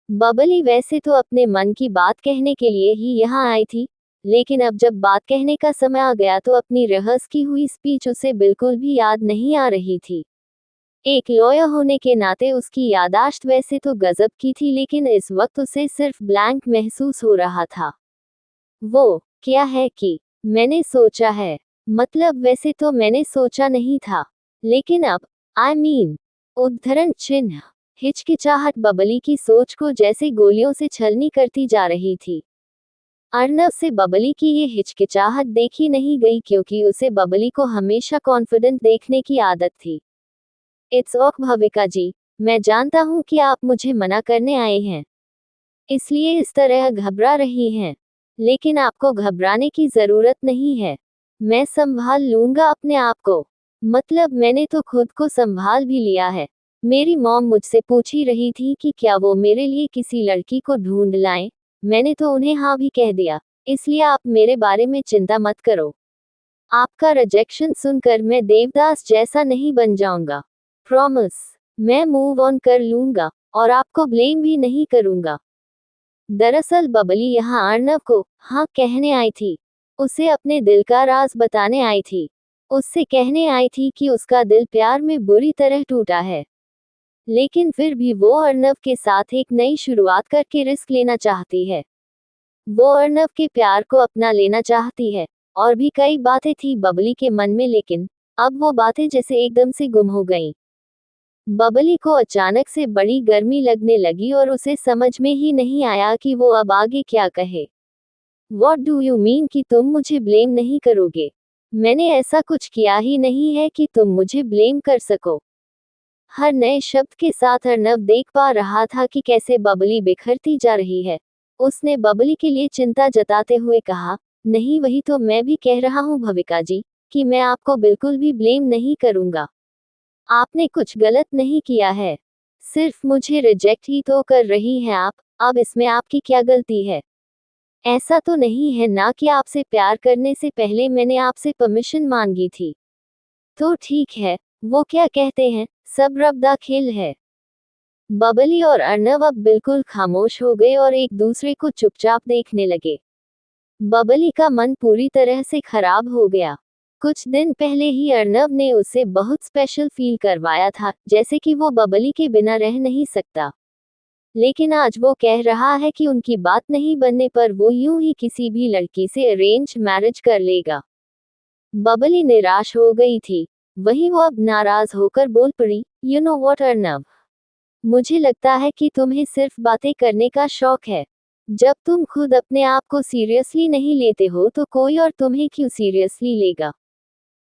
बबली वैसे तो अपने मन की बात कहने के लिए ही यहाँ आई थी, लेकिन अब जब बात कहने का समय आ गया तो अपनी रिहर्स की हुई स्पीच उसे बिल्कुल भी याद नहीं आ रही थी। एक लॉयर होने के नाते उसकी यादाश्त वैसे तो गजब की थी, लेकिन इस वक्त उसे सिर्फ ब्लैंक महसूस हो रहा था। वो क्या है कि मैंने सोचा है, मतलब वैसे तो मैंने सोचा नहीं था, लेकिन अब आई मीन उद्धरण चिन्ह। हिचकिचाहट बबली की सोच को जैसे गोलियों से छलनी करती जा रही थी। अर्नव से बबली की ये हिचकिचाहट देखी नहीं गई, क्योंकि उसे बबली को हमेशा कॉन्फिडेंट देखने की आदत थी। इट्स ओके भविका जी, मैं जानता हूँ कि आप मुझे मना करने आए हैं, इसलिए इस तरह घबरा रही हैं, लेकिन आपको घबराने की जरूरत नहीं है। मैं संभाल लूंगा अपने आप को। मतलब मैंने तो खुद को संभाल भी लिया है। मेरी मॉम मुझसे पूछ ही रही थी कि क्या वो मेरे लिए किसी लड़की को ढूंढ लाएं। मैंने तो उन्हें हाँ भी कह दिया, इसलिए आप मेरे बारे में चिंता मत करो। आपका रिजेक्शन सुनकर मैं देवदास जैसा नहीं बन जाऊंगा। प्रॉमिस, मैं मूव ऑन कर लूंगा और आपको ब्लेम भी नहीं करूंगा। दरअसल बबली यहाँ अर्नव को हाँ कहने आई थी। उसे अपने दिल का राज बताने आई थी। उससे कहने आई थी कि उसका दिल प्यार में बुरी तरह टूटा है, लेकिन फिर भी वो अर्नव के साथ एक नई शुरुआत करके रिस्क लेना चाहती है। वो अर्नव के प्यार को अपना लेना चाहती है। और भी कई बातें थी बबली के मन में, लेकिन अब वो बातें जैसे एकदम से गुम हो गईं। बबली को अचानक से बड़ी गर्मी लगने लगी और उसे समझ में ही नहीं आया कि वो अब आगे क्या कहे। What do you mean कि तुम मुझे ब्लेम नहीं करोगे? मैंने ऐसा कुछ किया ही नहीं है कि तुम मुझे ब्लेम कर सको। हर नए शब्द के साथ अर्नव देख पा रहा था कि कैसे बबली बिखरती जा रही है। उसने बबली के लिए चिंता जताते हुए कहा, नहीं, वही तो मैं भी कह रहा हूँ भविका जी, कि मैं आपको बिल्कुल भी ब्लेम नहीं करूंगा। आपने कुछ गलत नहीं किया है, सिर्फ मुझे रिजेक्ट ही तो कर रही हैं आप। अब इसमें आपकी क्या गलती है? ऐसा तो नहीं है ना कि आपसे प्यार करने से पहले मैंने आपसे परमिशन मांगी थी। तो ठीक है, वो क्या कहते हैं, सब रब दा खेल है। बबली और अर्नव अब बिल्कुल खामोश हो गए और एक दूसरे को चुपचाप देखने लगे। बबली का मन पूरी तरह से खराब हो गया। कुछ दिन पहले ही अर्नव ने उसे बहुत स्पेशल फील करवाया था, जैसे कि वो बबली के बिना रह नहीं सकता। लेकिन आज वो कह रहा है कि उनकी बात नहीं बनने पर वो यूं ही किसी भी लड़की से अरेंज मैरिज कर लेगा। बबली निराश हो गई थी। वहीं वो अब नाराज होकर बोल पड़ी, यू नो व्हाट अर्नव, मुझे लगता है कि तुम्हें सिर्फ बातें करने का शौक है। जब तुम खुद अपने आप को सीरियसली नहीं लेते हो तो कोई और तुम्हें क्यों सीरियसली लेगा?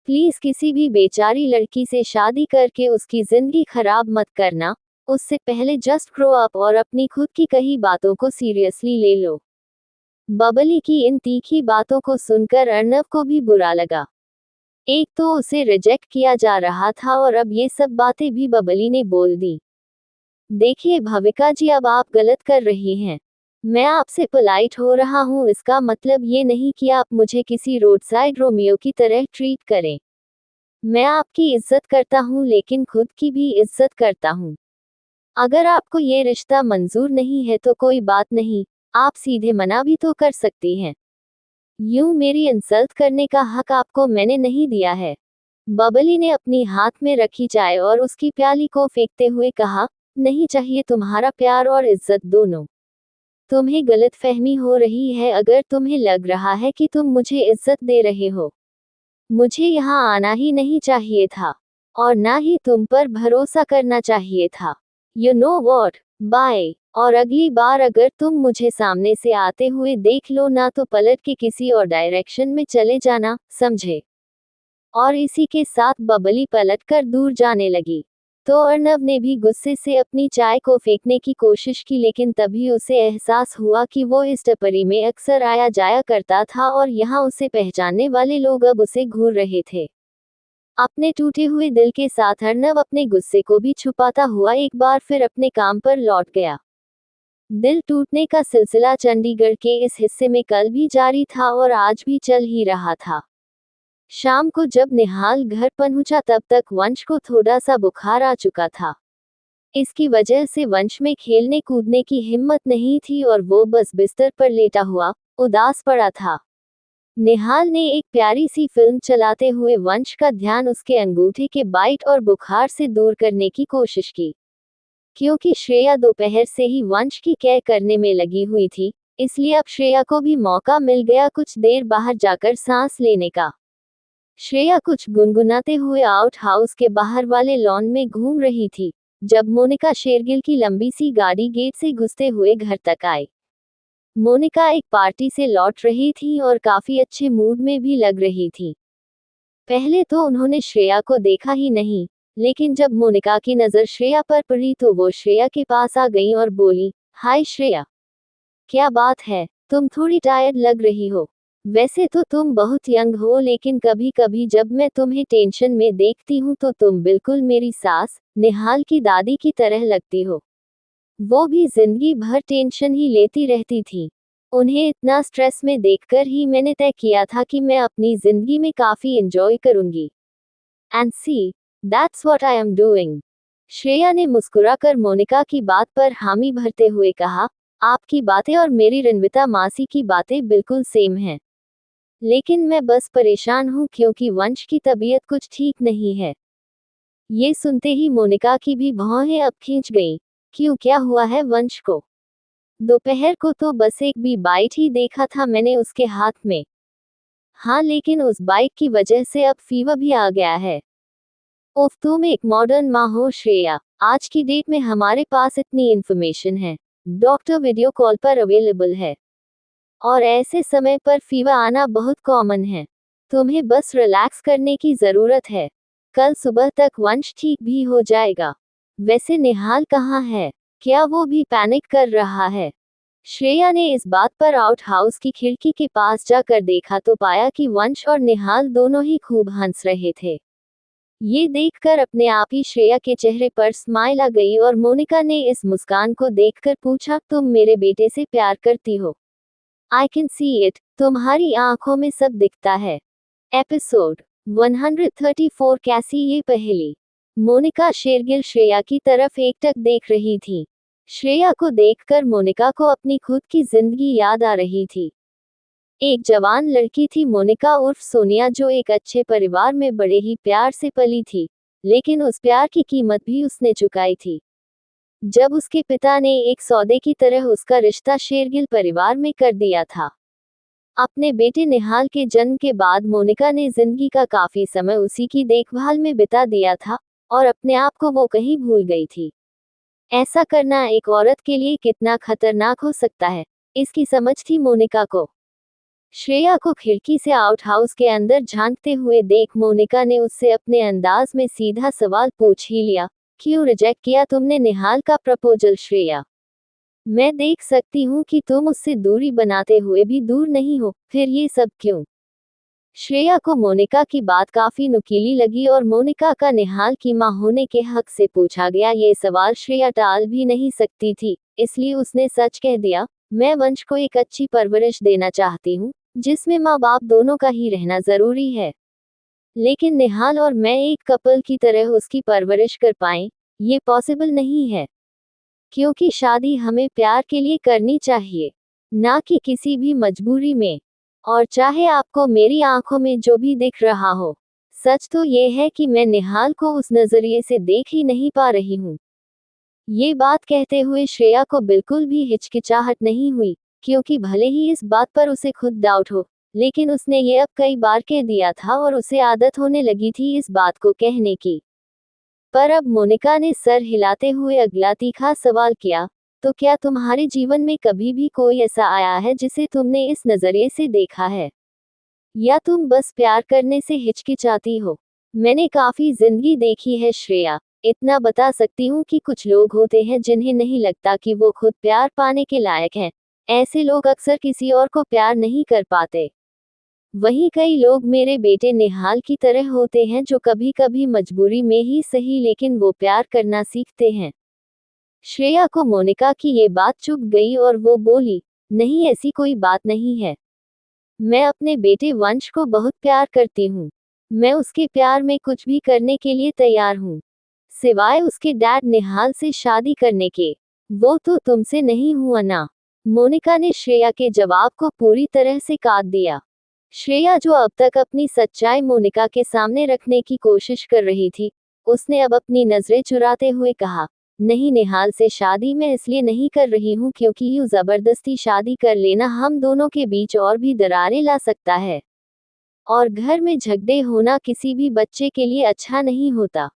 प्लीज किसी भी बेचारी लड़की से शादी करके उसकी जिंदगी खराब मत करना। उससे पहले जस्ट ग्रो अप और अपनी खुद की कही बातों को सीरियसली ले लो। बबली की इन तीखी बातों को सुनकर अर्नव को भी बुरा लगा। एक तो उसे रिजेक्ट किया जा रहा था और अब ये सब बातें भी बबली ने बोल दी। देखिए भविका जी, अब आप गलत कर रही हैं। मैं आपसे पोलाइट हो रहा हूँ, इसका मतलब ये नहीं कि आप मुझे किसी रोड साइड रोमियो की तरह ट्रीट करें। मैं आपकी इज्जत करता हूँ, लेकिन खुद की भी इज्जत करता हूँ। अगर आपको ये रिश्ता मंजूर नहीं है तो कोई बात नहीं, आप सीधे मना भी तो कर सकती हैं। यूं मेरी इंसल्ट करने का हक आपको मैंने नहीं दिया है। बबली ने अपनी हाथ में रखी चाय और उसकी प्याली को फेंकते हुए कहा, नहीं चाहिए तुम्हारा प्यार और इज्जत दोनों। तुम्हें गलतफहमी हो रही है अगर तुम्हें लग रहा है कि तुम मुझे इज्जत दे रहे हो। मुझे यहाँ आना ही नहीं चाहिए था, और ना ही तुम पर भरोसा करना चाहिए था। You know what, bye. और अगली बार अगर तुम मुझे सामने से आते हुए देख लो ना तो पलट के किसी और डायरेक्शन में चले जाना, समझे? और इसी के साथ बबली पलटकर दूर जाने लगी। तो अर्नब ने भी गुस्से से अपनी चाय को फेंकने की कोशिश की, लेकिन तभी उसे एहसास हुआ कि वो इस टपरी में अक्सर आया जाया करता था और यहाँ उसे पहचानने वाले लोग अब उसे घूर रहे थे। अपने टूटे हुए दिल के साथ अर्नब अपने गुस्से को भी छुपाता हुआ एक बार फिर अपने काम पर लौट गया। दिल टूटने का सिलसिला चंडीगढ़ के इस हिस्से में कल भी जारी था और आज भी चल ही रहा था। शाम को जब निहाल घर पहुंचा तब तक वंश को थोड़ा सा बुखार आ चुका था। इसकी वजह से वंश में खेलने कूदने की हिम्मत नहीं थी और वो बस बिस्तर पर लेटा हुआ उदास पड़ा था। निहाल ने एक प्यारी सी फिल्म चलाते हुए वंश का ध्यान उसके अंगूठे के बाइट और बुखार से दूर करने की कोशिश की। क्योंकि श्रेया दोपहर से ही वंश की केयर करने में लगी हुई थी, इसलिए अब श्रेया को भी मौका मिल गया कुछ देर बाहर जाकर सांस लेने का। श्रेया कुछ गुनगुनाते हुए आउट हाउस के बाहर वाले लॉन में घूम रही थी, जब मोनिका शेरगिल की लंबी सी गाड़ी गेट से घुसते हुए घर तक आई। मोनिका एक पार्टी से लौट रही थी और काफी अच्छे मूड में भी लग रही थी। पहले तो उन्होंने श्रेया को देखा ही नहीं, लेकिन जब मोनिका की नजर श्रेया पर पड़ी तो वो श्रेया के पास आ गई और बोली, हाय श्रेया, क्या बात है, तुम थोड़ी टायर्ड लग रही हो। वैसे तो तुम बहुत यंग हो, लेकिन कभी कभी जब मैं तुम्हें टेंशन में देखती हूँ तो तुम बिल्कुल मेरी सास निहाल की दादी की तरह लगती हो। वो भी जिंदगी भर टेंशन ही लेती रहती थी। उन्हें इतना स्ट्रेस में देखकर ही मैंने तय किया था कि मैं अपनी जिंदगी में काफी एंजॉय करूंगी। And see, that's what I am doing. Shreya ने मुस्कुराकर मोनिका की बात पर हामी भरते हुए कहा, आपकी बातें और मेरी रणविता मासी की बातें बिल्कुल सेम हैं। लेकिन मैं बस परेशान हूँ क्योंकि वंश की तबीयत कुछ ठीक नहीं है। ये सुनते ही मोनिका की भी भौहें अब खींच गईं। क्यों, क्या हुआ है वंश को? दोपहर को तो बस एक भी बाइट ही देखा था मैंने उसके हाथ में। हाँ, लेकिन उस बाइट की वजह से अब फीवर भी आ गया है। उफ, तुम एक मॉडर्न माँ हो श्रेया। आज की डेट में हमारे पास इतनी इन्फॉर्मेशन है। डॉक्टर वीडियो कॉल पर अवेलेबल है और ऐसे समय पर फीवर आना बहुत कॉमन है। तुम्हें बस रिलैक्स करने की जरूरत है। कल सुबह तक वंश ठीक भी हो जाएगा। वैसे निहाल कहाँ है? क्या वो भी पैनिक कर रहा है? श्रेया ने इस बात पर आउट हाउस की खिड़की के पास जाकर देखा तो पाया कि वंश और निहाल दोनों ही खूब हंस रहे थे। ये देखकर अपने आप ही श्रेया के चेहरे पर स्माइल आ गई और मोनिका ने इस मुस्कान को देखकर पूछा, तुम मेरे बेटे से प्यार करती हो? आई कैन सी इट, तुम्हारी आंखों में सब दिखता है। एपिसोड 134। कैसी ये पहेली? मोनिका शेरगिल श्रेया की तरफ एकटक देख रही थी। श्रेया को देखकर मोनिका को अपनी खुद की जिंदगी याद आ रही थी। एक जवान लड़की थी मोनिका उर्फ सोनिया, जो एक अच्छे परिवार में बड़े ही प्यार से पली थी, लेकिन उस प्यार की कीमत भी उसने चुकाई थी। जब उसके पिता ने एक सौदे की तरह उसका रिश्ता शेरगिल परिवार में कर दिया था। अपने बेटे निहाल के जन्म के बाद मोनिका ने जिंदगी का काफी समय उसी की देखभाल में बिता दिया था और अपने आप को वो कहीं भूल गई थी। ऐसा करना एक औरत के लिए कितना खतरनाक हो सकता है, इसकी समझ थी मोनिका को। श्रेया को खिड़की से आउट हाउस के अंदर झांकते हुए देख मोनिका ने उससे अपने अंदाज में सीधा सवाल पूछ ही लिया, क्यों रिजेक्ट किया तुमने निहाल का प्रपोजल श्रेया? मैं देख सकती हूँ कि तुम उससे दूरी बनाते हुए भी दूर नहीं हो, फिर ये सब क्यों? श्रेया को मोनिका की बात काफी नुकीली लगी और मोनिका का निहाल की मां होने के हक से पूछा गया ये सवाल श्रेया टाल भी नहीं सकती थी, इसलिए उसने सच कह दिया, मैं वंश को एक अच्छी परवरिश देना चाहती हूँ, जिसमें माँ बाप दोनों का ही रहना जरूरी है। लेकिन निहाल और मैं एक कपल की तरह उसकी परवरिश कर पाएं, ये पॉसिबल नहीं है। क्योंकि शादी हमें प्यार के लिए करनी चाहिए, ना कि किसी भी मजबूरी में। और चाहे आपको मेरी आंखों में जो भी दिख रहा हो, सच तो ये है कि मैं निहाल को उस नजरिए से देख ही नहीं पा रही हूँ। ये बात कहते हुए श्रेया को बिल्कुल भी हिचकिचाहट नहीं हुई, क्योंकि भले ही इस बात पर उसे खुद डाउट हो, लेकिन उसने ये अब कई बार कह दिया था और उसे आदत होने लगी थी इस बात को कहने की। पर अब मोनिका ने सर हिलाते हुए अगला तीखा सवाल किया, तो क्या तुम्हारे जीवन में कभी भी कोई ऐसा आया है जिसे तुमने इस नजरिए से देखा है? या तुम बस प्यार करने से हिचकिचाती हो? मैंने काफी जिंदगी देखी है श्रेया। इतना बता सकती हूँ कि कुछ लोग होते हैं जिन्हें नहीं लगता कि वो खुद प्यार पाने के लायक हैं। ऐसे लोग अक्सर किसी और को प्यार नहीं कर पाते। वहीं कई लोग मेरे बेटे निहाल की तरह होते हैं जो कभी कभी मजबूरी में ही सही लेकिन वो प्यार करना सीखते हैं। श्रेया को मोनिका की ये बात चुभ गई और वो बोली, नहीं ऐसी कोई बात नहीं है। मैं अपने बेटे वंश को बहुत प्यार करती हूँ। मैं उसके प्यार में कुछ भी करने के लिए तैयार हूँ, सिवाय उसके डैड निहाल से शादी करने के। वो तो तुमसे नहीं हुआ ना। मोनिका ने श्रेया के जवाब को पूरी तरह से काट दिया। श्रेया जो अब तक अपनी सच्चाई मोनिका के सामने रखने की कोशिश कर रही थी, उसने अब अपनी नजरें चुराते हुए कहा, नहीं निहाल से शादी मैं इसलिए नहीं कर रही हूँ क्योंकि यूं जबरदस्ती शादी कर लेना हम दोनों के बीच और भी दरारें ला सकता है। और घर में झगड़े होना किसी भी बच्चे के लिए अच्छा नहीं होता।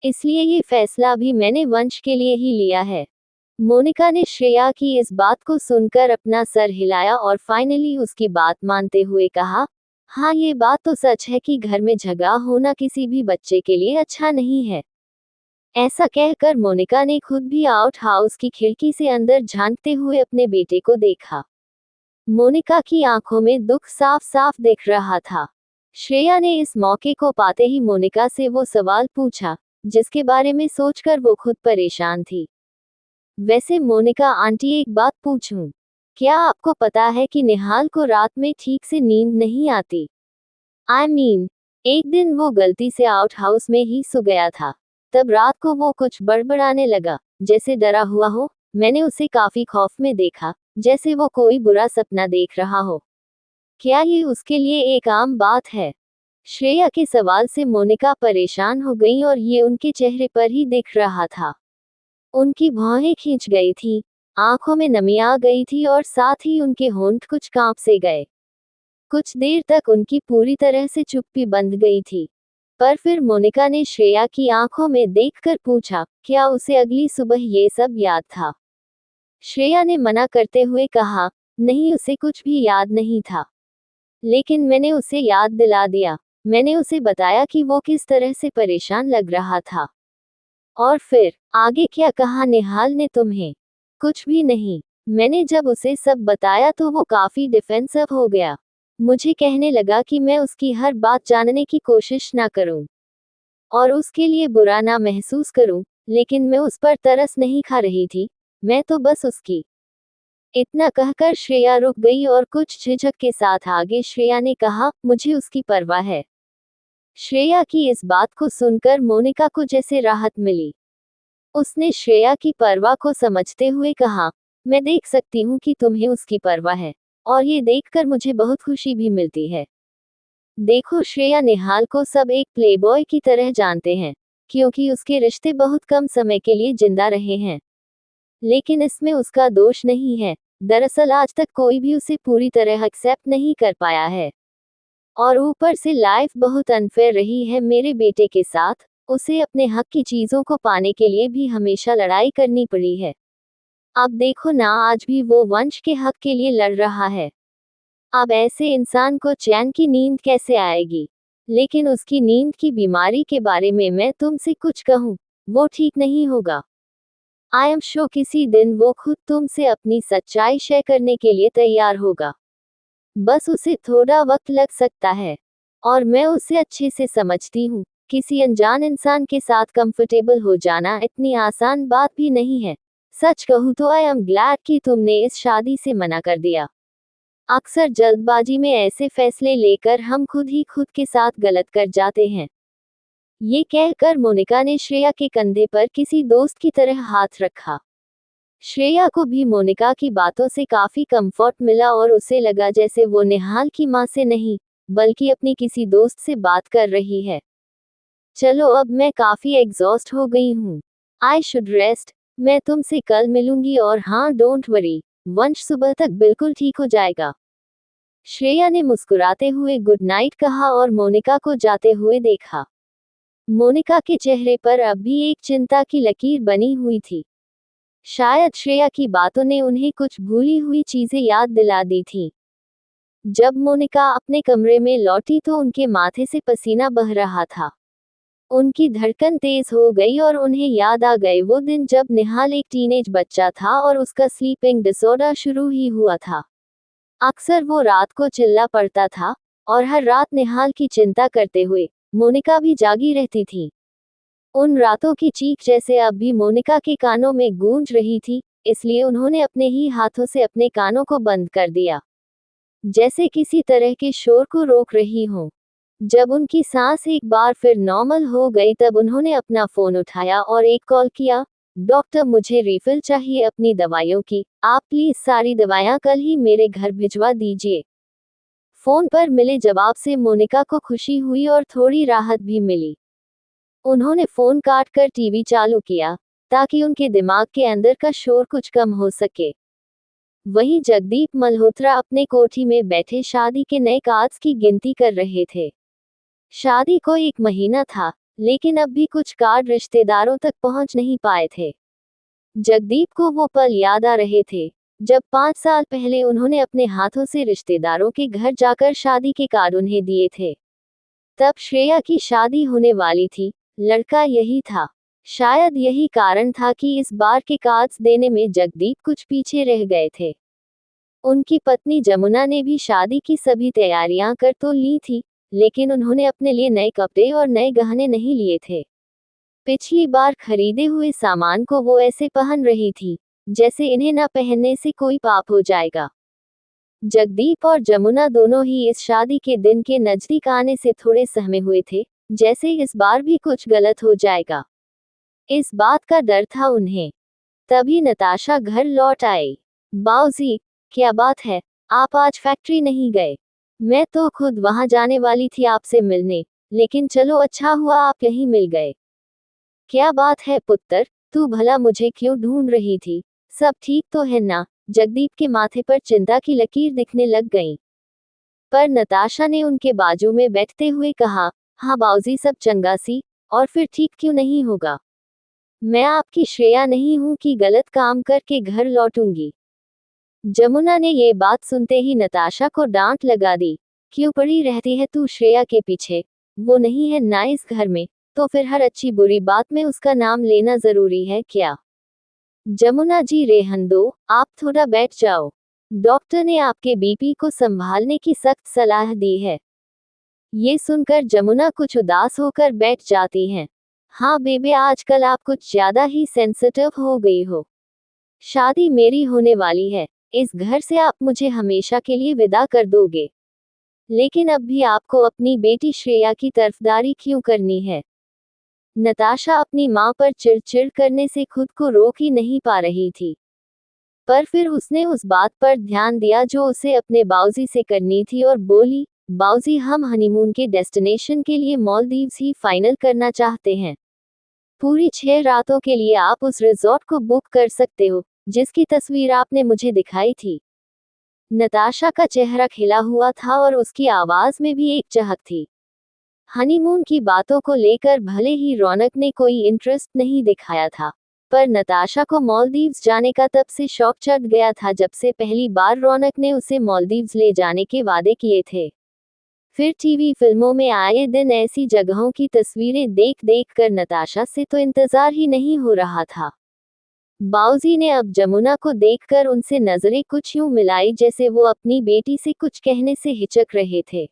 इसलिए ये फैसला भी मैंने वंश के लिए ही लिया है। मोनिका ने श्रेया की इस बात को सुनकर अपना सर हिलाया और फाइनली उसकी बात मानते हुए कहा, हाँ ये बात तो सच है कि घर में झगड़ा होना किसी भी बच्चे के लिए अच्छा नहीं है। ऐसा कहकर मोनिका ने खुद भी आउट हाउस की खिड़की से अंदर झांकते हुए अपने बेटे को देखा। मोनिका की आंखों में दुख साफ साफ दिख रहा था। श्रेया ने इस मौके को पाते ही मोनिका से वो सवाल पूछा जिसके बारे में सोचकर वो खुद परेशान थी। वैसे मोनिका आंटी एक बात पूछूं? क्या आपको पता है कि निहाल को रात में ठीक से नींद नहीं आती? एक दिन वो गलती से आउट हाउस में ही सो गया था। तब रात को वो कुछ बड़बड़ाने लगा, जैसे डरा हुआ हो। मैंने उसे काफी खौफ में देखा, जैसे वो कोई बुरा सपना देख रहा हो। क्या ये उसके लिए एक आम बात है? श्रेया के सवाल से मोनिका परेशान हो गई और ये उनके चेहरे पर ही दिख रहा था। उनकी भौहें खींच गई थी, आंखों में नमी आ गई थी और साथ ही उनके होंठ कुछ कांप से गए। कुछ देर तक उनकी पूरी तरह से चुप्पी बंध गई थी। पर फिर मोनिका ने श्रेया की आंखों में देखकर पूछा, क्या उसे अगली सुबह ये सब याद था? श्रेया ने मना करते हुए कहा, नहीं उसे कुछ भी याद नहीं था। लेकिन मैंने उसे याद दिला दिया। मैंने उसे बताया कि वो किस तरह से परेशान लग रहा था। और फिर आगे क्या कहा निहाल ने तुम्हें? कुछ भी नहीं। मैंने जब उसे सब बताया तो वो काफी डिफेंसिव हो गया। मुझे कहने लगा कि मैं उसकी हर बात जानने की कोशिश ना करूं और उसके लिए बुरा ना महसूस करूं, लेकिन मैं उस पर तरस नहीं खा रही थी, मैं तो बस उसकी। इतना कहकर श्रेया रुक गई और कुछ झिझक के साथ आगे श्रेया ने कहा, मुझे उसकी परवाह है। श्रेया की इस बात को सुनकर मोनिका को जैसे राहत मिली। उसने श्रेया की परवाह को समझते हुए कहा, मैं देख सकती हूँ कि तुम्हें उसकी परवाह है, और ये देखकर मुझे बहुत खुशी भी मिलती है। देखो श्रेया निहाल को सब एक प्लेबॉय की तरह जानते हैं, क्योंकि उसके रिश्ते बहुत कम समय के लिए जिंदा रहे हैं। लेकिन इसमें उसका दोष नहीं है। दरअसल आज तक कोई भी उसे पूरी तरह एक्सेप्ट नहीं कर पाया है। और ऊपर से लाइफ बहुत अनफेयर रही है मेरे बेटे के साथ। उसे अपने हक की चीजों को पाने के लिए भी हमेशा लड़ाई करनी पड़ी है। अब देखो ना, आज भी वो वंश के हक के लिए लड़ रहा है। अब ऐसे इंसान को चैन की नींद कैसे आएगी? लेकिन उसकी नींद की बीमारी के बारे में मैं तुमसे कुछ कहूँ, वो ठीक नहीं होगा। आई एम श्योर किसी दिन वो खुद तुमसे अपनी सच्चाई शेयर करने के लिए तैयार होगा। बस उसे थोड़ा वक्त लग सकता है। और मैं उसे अच्छे से समझती हूँ। किसी अनजान इंसान के साथ कंफर्टेबल हो जाना इतनी आसान बात भी नहीं है। सच कहूँ तो आई एम ग्लैड कि तुमने इस शादी से मना कर दिया। अक्सर जल्दबाजी में ऐसे फैसले लेकर हम खुद ही खुद के साथ गलत कर जाते हैं। ये कहकर मोनिका ने श्रेया के कंधे पर किसी दोस्त की तरह हाथ रखा। श्रेया को भी मोनिका की बातों से काफी कंफर्ट मिला और उसे लगा जैसे वो निहाल की माँ से नहीं, बल्कि अपनी किसी दोस्त से बात कर रही है। चलो अब मैं काफी एग्जॉस्ट हो गई हूँ। I should rest. मैं तुमसे कल मिलूंगी और हाँ डोंट वरी, वंश सुबह तक बिल्कुल ठीक हो जाएगा। श्रेया ने मुस्कुराते हुए गुड नाइट कहा और मोनिका को जाते हुए देखा। मोनिका के चेहरे पर अब भी एक चिंता की लकीर बनी हुई थी। शायद श्रेया की बातों ने उन्हें कुछ भूली हुई चीजें याद दिला दी थी। जब मोनिका अपने कमरे में लौटी तो उनके माथे से पसीना बह रहा था। उनकी धड़कन तेज हो गई और उन्हें याद आ गए वो दिन जब निहाल एक टीनेज बच्चा था और उसका स्लीपिंग डिसऑर्डर शुरू ही हुआ था। अक्सर वो रात को चिल्ला पड़ता था और हर रात निहाल की चिंता करते हुए मोनिका भी जागी रहती थी। उन रातों की चीख जैसे अब भी मोनिका के कानों में गूंज रही थी, इसलिए उन्होंने अपने ही हाथों से अपने कानों को बंद कर दिया, जैसे किसी तरह के शोर को रोक रही हो। जब उनकी सांस एक बार फिर नॉर्मल हो गई तब उन्होंने अपना फोन उठाया और एक कॉल किया। डॉक्टर, मुझे रिफिल चाहिए अपनी दवाइयों की, आप प्लीज सारी दवाइयां कल ही मेरे घर भिजवा दीजिए। फोन पर मिले जवाब से मोनिका को खुशी हुई और थोड़ी राहत भी मिली। उन्होंने फोन काट कर टीवी चालू किया ताकि उनके दिमाग के अंदर का शोर कुछ कम हो सके। वहीं जगदीप मल्होत्रा अपने कोठी में बैठे शादी के नए कार्ड्स की गिनती कर रहे थे। शादी को 1 महीना था, लेकिन अब भी कुछ कार्ड रिश्तेदारों तक पहुंच नहीं पाए थे। जगदीप को वो पल याद आ रहे थे जब 5 साल पहले उन्होंने अपने हाथों से रिश्तेदारों के घर जाकर शादी के कार्ड उन्हें दिए थे। तब श्रेया की शादी होने वाली थी, लड़का यही था। शायद यही कारण था कि इस बार के कार्ड्स देने में जगदीप कुछ पीछे रह गए थे। उनकी पत्नी जमुना ने भी शादी की सभी तैयारियां कर तो ली थी, लेकिन उन्होंने अपने लिए नए कपड़े और नए गहने नहीं लिए थे। पिछली बार खरीदे हुए सामान को वो ऐसे पहन रही थी जैसे इन्हें न पहनने से कोई पाप हो जाएगा। जगदीप और जमुना दोनों ही इस शादी के दिन के नजदीक आने से थोड़े सहमे हुए थे, जैसे इस बार भी कुछ गलत हो जाएगा। इस बात का डर था उन्हें। तभी नताशा घर लौट आई। बाऊजी, क्या बात है, आप आज फैक्ट्री नहीं गए? मैं तो खुद वहां जाने वाली थी आपसे मिलने, लेकिन चलो अच्छा हुआ आप यहीं मिल गए। क्या बात है पुत्र, तू भला मुझे क्यों ढूंढ रही थी? सब ठीक तो है ना? जगदीप के माथे पर चिंता की लकीर दिखने लग गई। पर नताशा ने उनके बाजू में बैठते हुए कहा, हाँ बाऊजी, सब चंगा सी, और फिर ठीक क्यों नहीं होगा? मैं आपकी श्रेया नहीं हूं कि गलत काम करके घर लौटूंगी। जमुना ने ये बात सुनते ही नताशा को डांट लगा दी। क्यों पड़ी रहती है तू श्रेया के पीछे? वो नहीं है ना इस घर में, तो फिर हर अच्छी बुरी बात में उसका नाम लेना जरूरी है क्या? जमुना जी, रेहन दो, आप थोड़ा बैठ जाओ। डॉक्टर ने आपके बीपी को संभालने की सख्त सलाह दी है। ये सुनकर जमुना कुछ उदास होकर बैठ जाती हैं। हाँ बेबे, आजकल आप कुछ ज्यादा ही सेंसिटिव हो गई हो। शादी मेरी होने वाली है, इस घर से आप मुझे हमेशा के लिए विदा कर दोगे। लेकिन अब भी आपको अपनी बेटी श्रेया की तरफदारी क्यों करनी है? नताशा अपनी मां पर चिढ़ करने से खुद को रोक ही नहीं पा रही थी। पर फिर उसने उस बात पर ध्यान दिया जो उसे अपने बाऊजी से करनी थी और बोली, बाऊजी, हम हनीमून के डेस्टिनेशन के लिए मालदीव्स ही फाइनल करना चाहते हैं। पूरी 6 रातों के लिए आप उस रिजॉर्ट को बुक कर सकते हो जिसकी तस्वीर आपने मुझे दिखाई थी। नताशा का चेहरा खिला हुआ था और उसकी आवाज में भी एक चहक थी। हनीमून की बातों को लेकर भले ही रौनक ने कोई इंटरेस्ट नहीं दिखाया था, पर नताशा को मालदीव्स जाने का तब से शौक चढ़ गया था जब से पहली बार रौनक ने उसे मालदीव्स ले जाने के वादे किए थे। फिर टीवी फिल्मों में आए दिन ऐसी जगहों की तस्वीरें देख देख कर नताशा से तो इंतजार ही नहीं हो रहा था। बाऊजी ने अब जमुना को देखकर उनसे नजरें कुछ यूं मिलाई जैसे वो अपनी बेटी से कुछ कहने से हिचक रहे थे।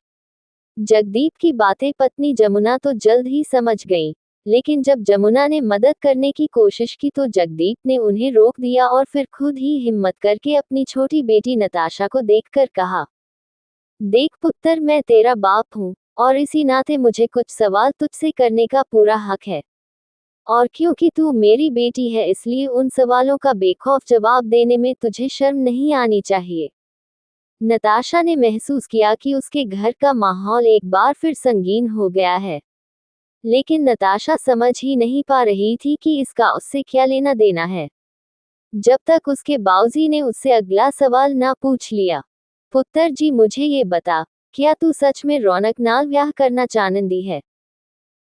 जगदीप की बातें पत्नी जमुना तो जल्द ही समझ गई, लेकिन जब जमुना ने मदद करने की कोशिश की तो जगदीप ने उन्हें रोक दिया और फिर खुद ही हिम्मत करके अपनी छोटी बेटी नताशा को देखकर कहा, देख पुत्र, मैं तेरा बाप हूँ, और इसी नाते मुझे कुछ सवाल तुझसे करने का पूरा हक है। और क्योंकि तू मेरी बेटी है इसलिए उन सवालों का बेखौफ जवाब देने में तुझे शर्म नहीं आनी चाहिए। नताशा ने महसूस किया कि उसके घर का माहौल एक बार फिर संगीन हो गया है, लेकिन नताशा समझ ही नहीं पा रही थी कि इसका उससे क्या लेना देना है, जब तक उसके बाऊजी ने उससे अगला सवाल ना पूछ लिया। पुत्र जी, मुझे ये बता, क्या तू सच में रौनक नाल ब्याह करना चाहती है?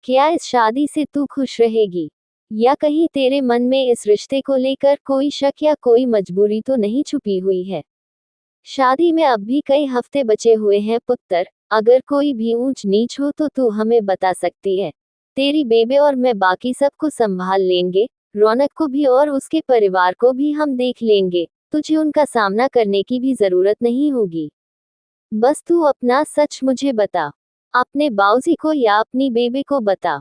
क्या इस शादी से तू खुश रहेगी, या कहीं तेरे मन में इस रिश्ते को लेकर कोई शक या कोई मजबूरी तो नहीं छुपी हुई है? शादी में अब भी कई हफ्ते बचे हुए हैं पुत्र। अगर कोई भी ऊंच नीच हो तो तू हमें बता सकती है। तेरी बेबे और मैं बाकी सबको संभाल लेंगे। रौनक को भी और उसके परिवार को भी हम देख लेंगे। तुझे उनका सामना करने की भी जरूरत नहीं होगी। बस तू अपना सच मुझे बता। अपने बाऊजी को या अपनी बेबे को बता।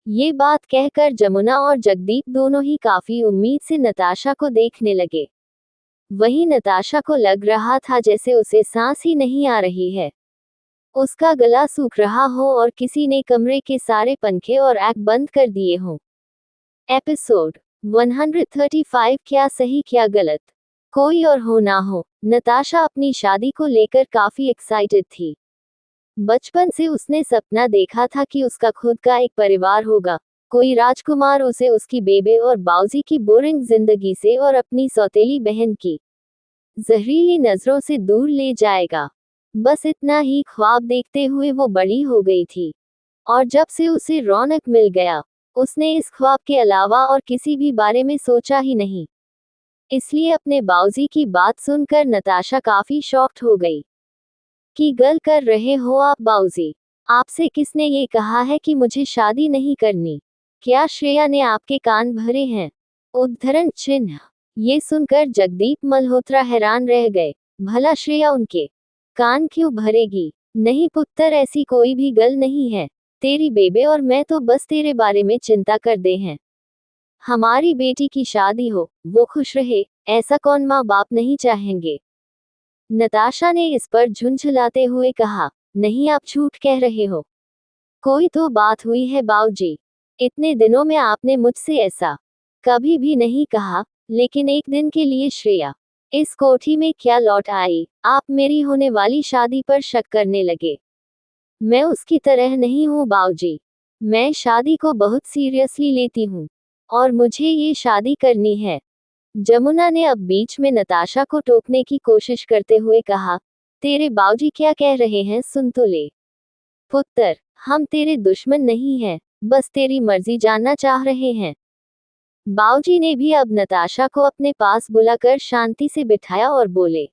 ये बात कहकर जमुना और जगदीप दोनों ही काफी उम्मीद से नताशा को देखने लगे। वहीं नताशा को लग रहा था जैसे उसे सांस ही नहीं आ रही है। उसका गला सूख रहा हो और किसी ने कमरे के सारे पंखे और आंख बंद कर दिए हों। एपिसोड 135 क्या सही क्या गलत। कोई और हो ना हो, नताशा अपनी शादी को लेकर काफी एक्साइटेड थी। बचपन से उसने सपना देखा था कि उसका खुद का एक परिवार होगा। कोई राजकुमार उसे उसकी बेबे और बाऊजी की बोरिंग जिंदगी से और अपनी सौतेली बहन की जहरीली नजरों से दूर ले जाएगा। बस इतना ही ख्वाब देखते हुए वो बड़ी हो गई थी। और जब से उसे रौनक मिल गया, उसने इस ख्वाब के अलावा और किसी भी बारे में सोचा ही नहीं। इसलिए अपने बाऊजी की बात सुनकर नताशा काफी शॉक्ड हो गई। कि गल कर रहे हो आप बाऊजी? आपसे किसने ये कहा है कि मुझे शादी नहीं करनी? क्या श्रेया ने आपके कान भरे हैं? उद्धरण चिन्ह। ये सुनकर जगदीप मल्होत्रा हैरान रह गए। भला श्रेया उनके कान क्यों भरेगी? नहीं पुत्र, ऐसी कोई भी गल नहीं है। तेरी बेबे और मैं तो बस तेरे बारे में चिंता कर दे हैं। हमारी बेटी की शादी हो, वो खुश रहे, ऐसा कौन माँ बाप नहीं चाहेंगे? नताशा ने इस पर झुंझलाते हुए कहा। नहीं, आप झूठ कह रहे हो। कोई तो बात हुई है बाऊजी। इतने दिनों में आपने मुझसे ऐसा कभी भी नहीं कहा। लेकिन एक दिन के लिए श्रेया इस कोठी में क्या लौट आई, आप मेरी होने वाली शादी पर शक करने लगे। मैं उसकी तरह नहीं हूँ बाऊजी। मैं शादी को बहुत सीरियसली लेती हूँ और मुझे ये शादी करनी है। जमुना ने अब बीच में नताशा को टोकने की कोशिश करते हुए कहा। तेरे बाऊजी क्या कह रहे हैं सुन तो ले। पुत्र, हम तेरे दुश्मन नहीं हैं, बस तेरी मर्जी जानना चाह रहे हैं। बाऊजी ने भी अब नताशा को अपने पास बुलाकर शांति से बिठाया और बोले।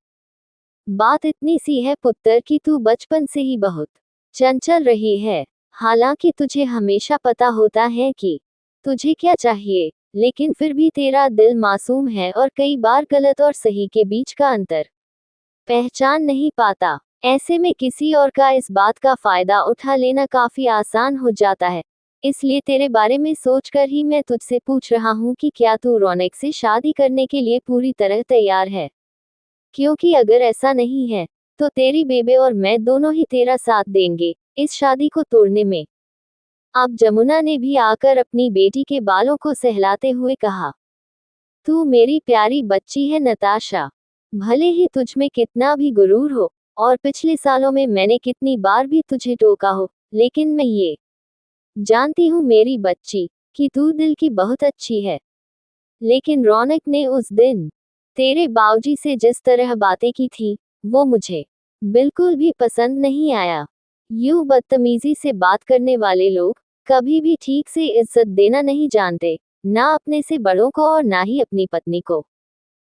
बात इतनी सी है पुत्र कि तू बचपन से ही बहुत चंचल रही है। हालांकि तुझे हमेशा पता होता है कि तुझे क्या चाहिए, लेकिन फिर भी तेरा दिल मासूम है और कई बार गलत और सही के बीच का अंतर पहचान नहीं पाता। ऐसे में किसी और का इस बात का फायदा उठा लेना काफी आसान हो जाता है। इसलिए तेरे बारे में सोचकर ही मैं तुझसे पूछ रहा हूँ कि क्या तू रौनक से शादी करने के लिए पूरी तरह तैयार है? क्योंकि अगर ऐसा नहीं है, तो तेरी बेबे और मैं दोनों ही तेरा साथ देंगे इस शादी को तोड़ने में। अब जमुना ने भी आकर अपनी बेटी के बालों को सहलाते हुए कहा। तू मेरी प्यारी बच्ची है नताशा। भले ही तुझ में कितना भी गुरूर हो और पिछले सालों में मैंने कितनी बार भी तुझे टोका हो, लेकिन मैं ये जानती हूँ मेरी बच्ची कि तू दिल की बहुत अच्छी है। लेकिन रौनक ने उस दिन तेरे बाऊजी से जिस तरह बातें की थी, वो मुझे बिल्कुल भी पसंद नहीं आया। यूं बदतमीजी से बात करने वाले लोग कभी भी ठीक से इज्जत देना नहीं जानते, ना अपने से बड़ों को और ना ही अपनी पत्नी को।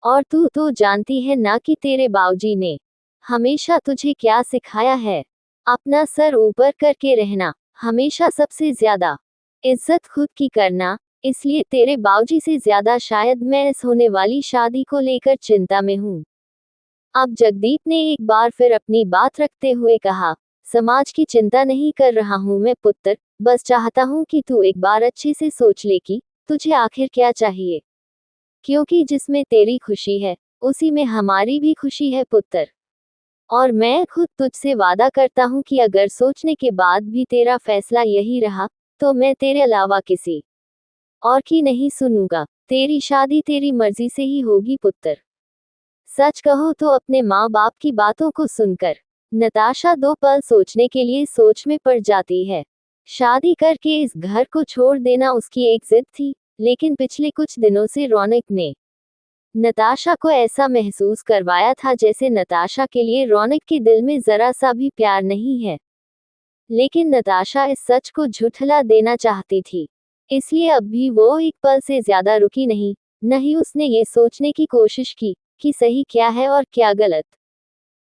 और तू तो जानती है ना कि तेरे बाऊजी ने हमेशा तुझे क्या सिखाया है। अपना सर ऊपर करके रहना, हमेशा सबसे ज्यादा इज्जत खुद की करना। इसलिए तेरे बाऊजी से ज्यादा शायद मैं इस होने वाली शादी को लेकर चिंता में हूँ। अब जगदीप ने एक बार फिर अपनी बात रखते हुए कहा। समाज की चिंता नहीं कर रहा हूँ मैं पुत्र, बस चाहता हूँ कि तू एक बार अच्छे से सोच ले कि तुझे आखिर क्या चाहिए। क्योंकि जिसमें तेरी खुशी है, उसी में हमारी भी खुशी है पुत्र। और मैं खुद तुझसे वादा करता हूँ कि अगर सोचने के बाद भी तेरा फैसला यही रहा, तो मैं तेरे अलावा किसी और की नहीं सुनूंगा। तेरी शादी तेरी मर्जी से ही होगी पुत्र। सच कहो तो अपने माँ बाप की बातों को सुनकर नताशा 2 पल सोचने के लिए सोच में पड़ जाती है। शादी करके इस घर को छोड़ देना उसकी एक जिद थी, लेकिन पिछले कुछ दिनों से रौनक ने नताशा को ऐसा महसूस करवाया था जैसे नताशा के लिए रौनक के दिल में जरा सा भी प्यार नहीं है। लेकिन नताशा इस सच को झुठला देना चाहती थी। इसलिए अब भी वो एक पल से ज्यादा रुकी नहीं, न ही उसने ये सोचने की कोशिश की कि सही क्या है और क्या गलत।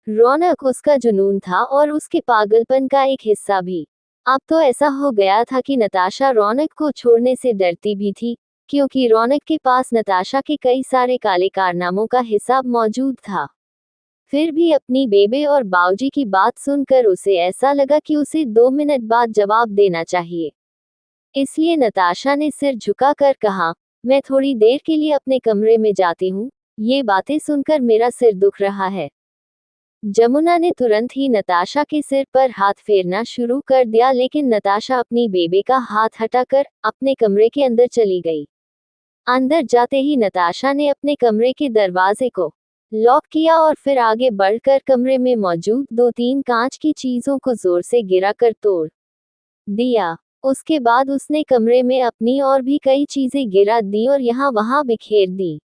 रौनक उसका जुनून था और उसके पागलपन का एक हिस्सा भी। अब तो ऐसा हो गया था कि नताशा रौनक को छोड़ने से डरती भी थी, क्योंकि रौनक के पास नताशा के कई सारे काले कारनामों का हिसाब मौजूद था। फिर भी अपनी बेबे और बाऊजी की बात सुनकर उसे ऐसा लगा कि उसे 2 मिनट बाद जवाब देना चाहिए। इसलिए नताशा ने सिर झुकाकर कहा, मैं थोड़ी देर के लिए अपने कमरे में जाती हूँ, ये बातें सुनकर मेरा सिर दुख रहा है। जमुना ने तुरंत ही नताशा के सिर पर हाथ फेरना शुरू कर दिया, लेकिन नताशा अपनी बेबे का हाथ हटाकर अपने कमरे के अंदर चली गई। अंदर जाते ही नताशा ने अपने कमरे के दरवाजे को लॉक किया और फिर आगे बढ़कर कमरे में मौजूद 2-3 कांच की चीजों को जोर से गिरा कर तोड़ दिया। उसके बाद उसने कमरे में अपनी और भी कई चीजें गिरा दी और यहाँ वहां बिखेर दी।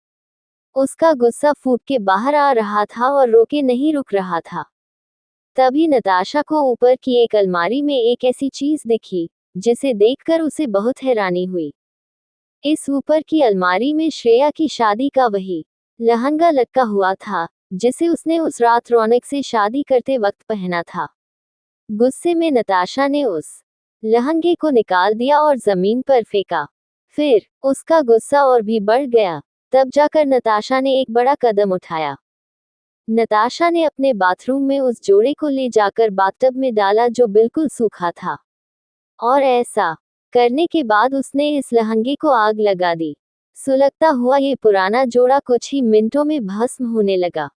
उसका गुस्सा फूट के बाहर आ रहा था और रोके नहीं रुक रहा था। तभी नताशा को ऊपर की एक अलमारी में एक ऐसी चीज दिखी जिसे देखकर उसे बहुत हैरानी हुई। इस ऊपर की अलमारी में श्रेया की शादी का वही लहंगा लटका हुआ था जिसे उसने उस रात रौनक से शादी करते वक्त पहना था। गुस्से में नताशा ने उस लहंगे को निकाल दिया और जमीन पर फेंका। फिर उसका गुस्सा और भी बढ़ गया। तब जाकर नताशा ने एक बड़ा कदम उठाया। नताशा ने अपने बाथरूम में उस जोड़े को ले जाकर बाथटब में डाला जो बिल्कुल सूखा था, और ऐसा करने के बाद उसने इस लहंगे को आग लगा दी। सुलगता हुआ ये पुराना जोड़ा कुछ ही मिनटों में भस्म होने लगा।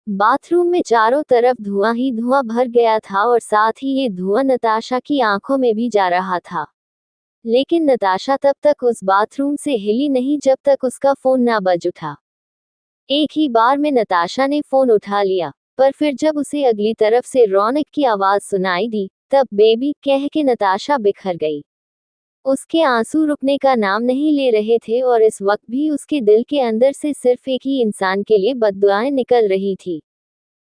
बाथरूम में चारों तरफ धुआं ही धुआं भर गया था और साथ ही ये धुआं नताशा की आंखों में भी जा रहा था। लेकिन नताशा तब तक उस बाथरूम से हिली नहीं जब तक उसका फोन ना बज उठा। एक ही बार में नताशा ने फोन उठा लिया, पर फिर जब उसे अगली तरफ से रौनक की आवाज सुनाई दी, तब बेबी कह के नताशा बिखर गई। उसके आंसू रुकने का नाम नहीं ले रहे थे और इस वक्त भी उसके दिल के अंदर से सिर्फ एक ही इंसान के लिए बद्दुआएं निकल रही थी,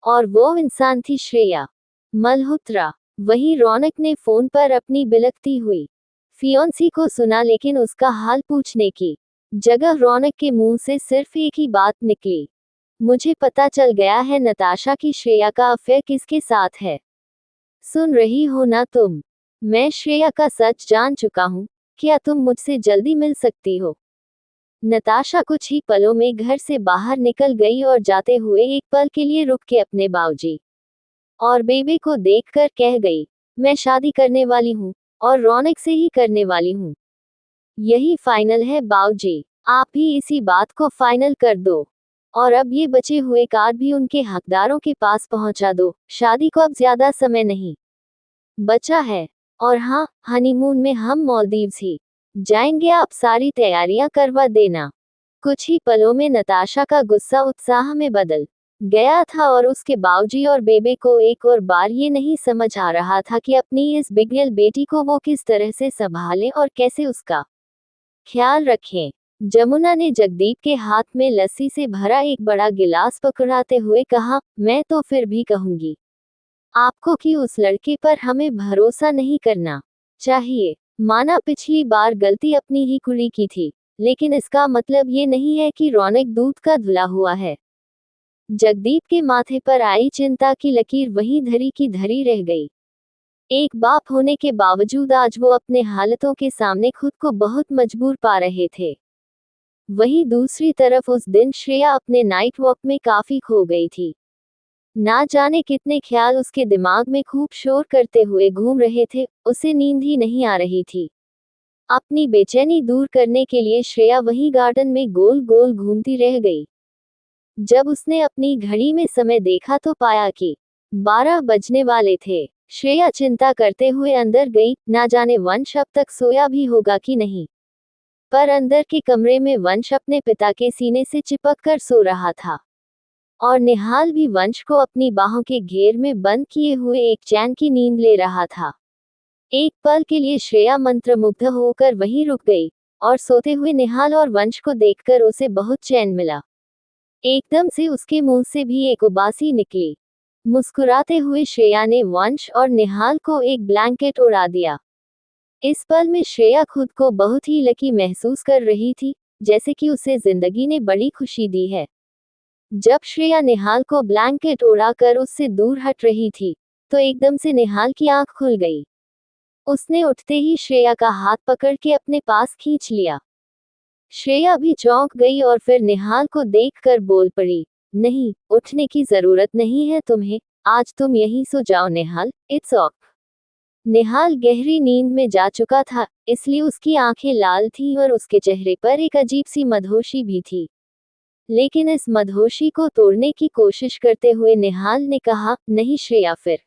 और वो इंसान थी श्रेया मल्होत्रा। वहीं रौनक ने फोन पर अपनी बिलखती हुई फियोंसी को सुना, लेकिन उसका हाल पूछने की जगह रौनक के मुंह से सिर्फ एक ही बात निकली, मुझे पता चल गया है नताशा की श्रेया का अफेयर किसके साथ है। सुन रही हो ना तुम? मैं श्रेया का सच जान चुका हूँ। क्या तुम मुझसे जल्दी मिल सकती हो? नताशा कुछ ही पलों में घर से बाहर निकल गई और जाते हुए एक पल के लिए रुक के अपने बाऊजी और बेबे को देखकर कह गई, मैं शादी करने वाली हूँ और रौनक से ही करने वाली हूँ। यही फाइनल है बाऊजी, आप भी इसी बात को फाइनल कर दो और अब ये बचे हुए कार्ड भी उनके हकदारों के पास पहुंचा दो। शादी को अब ज्यादा समय नहीं बचा है। और हाँ, हनीमून में हम मालदीव्स ही जाएंगे, आप सारी तैयारियां करवा देना। कुछ ही पलों में नताशा का गुस्सा उत्साह में बदल गया था और उसके बाऊजी और बेबे को एक और बार ये नहीं समझ आ रहा था कि अपनी इस बिगड़ल बेटी को वो किस तरह से संभालें और कैसे उसका ख्याल रखें। जमुना ने जगदीप के हाथ में लस्सी से भरा एक बड़ा गिलास पकड़ाते हुए कहा, मैं तो फिर भी कहूंगी आपको कि उस लड़के पर हमें भरोसा नहीं करना चाहिए। माना पिछली बार गलती अपनी ही कुड़ी की थी, लेकिन इसका मतलब ये नहीं है कि रौनक दूध का धुला हुआ है। जगदीप के माथे पर आई चिंता की लकीर वहीं धरी की धरी रह गई। एक बाप होने के बावजूद आज वो अपने हालतों के सामने खुद को बहुत मजबूर पा रहे थे। वहीं दूसरी तरफ उस दिन श्रेया अपने नाइट वॉक में काफी खो गई थी। ना जाने कितने ख्याल उसके दिमाग में खूब शोर करते हुए घूम रहे थे, उसे नींद ही नहीं आ रही थी। अपनी बेचैनी दूर करने के लिए श्रेया वहीं गार्डन में गोल गोल घूमती रह गई। जब उसने अपनी घड़ी में समय देखा तो पाया कि 12 बजने वाले थे। श्रेया चिंता करते हुए अंदर गई, ना जाने वंश अब तक सोया भी होगा कि नहीं। पर अंदर के कमरे में वंश अपने पिता के सीने से चिपक कर सो रहा था, और निहाल भी वंश को अपनी बाहों के घेर में बंद किए हुए एक चैन की नींद ले रहा था। एक पल के लिए श्रेया मंत्रमुग्ध होकर वहीं रुक गई, और सोते हुए निहाल और वंश को देखकर उसे बहुत चैन मिला। एकदम से उसके मुंह से भी एक उबासी निकली। मुस्कुराते हुए श्रेया ने वंश और निहाल को एक ब्लैंकेट उड़ा दिया। इस पल में श्रेया खुद को बहुत ही लकी महसूस कर रही थी, जैसे कि उसे जिंदगी ने बड़ी खुशी दी है। जब श्रेया निहाल को ब्लैंकेट उड़ाकर उससे दूर हट रही थी, तो एकदम से निहाल की आंख खुल गई। उसने उठते ही श्रेया का हाथ पकड़ के अपने पास खींच लिया। श्रेया भी चौंक गई और फिर निहाल को देखकर बोल पड़ी, नहीं, उठने की जरूरत नहीं है तुम्हें, आज तुम यहीं सो जाओ निहाल, इट्स ऑफ। निहाल गहरी नींद में जा चुका था, इसलिए उसकी आंखें लाल थीं और उसके चेहरे पर एक अजीब सी मदहोशी भी थी। लेकिन इस मदहोशी को तोड़ने की कोशिश करते हुए निहाल ने कहा, नहीं श्रेया, फिर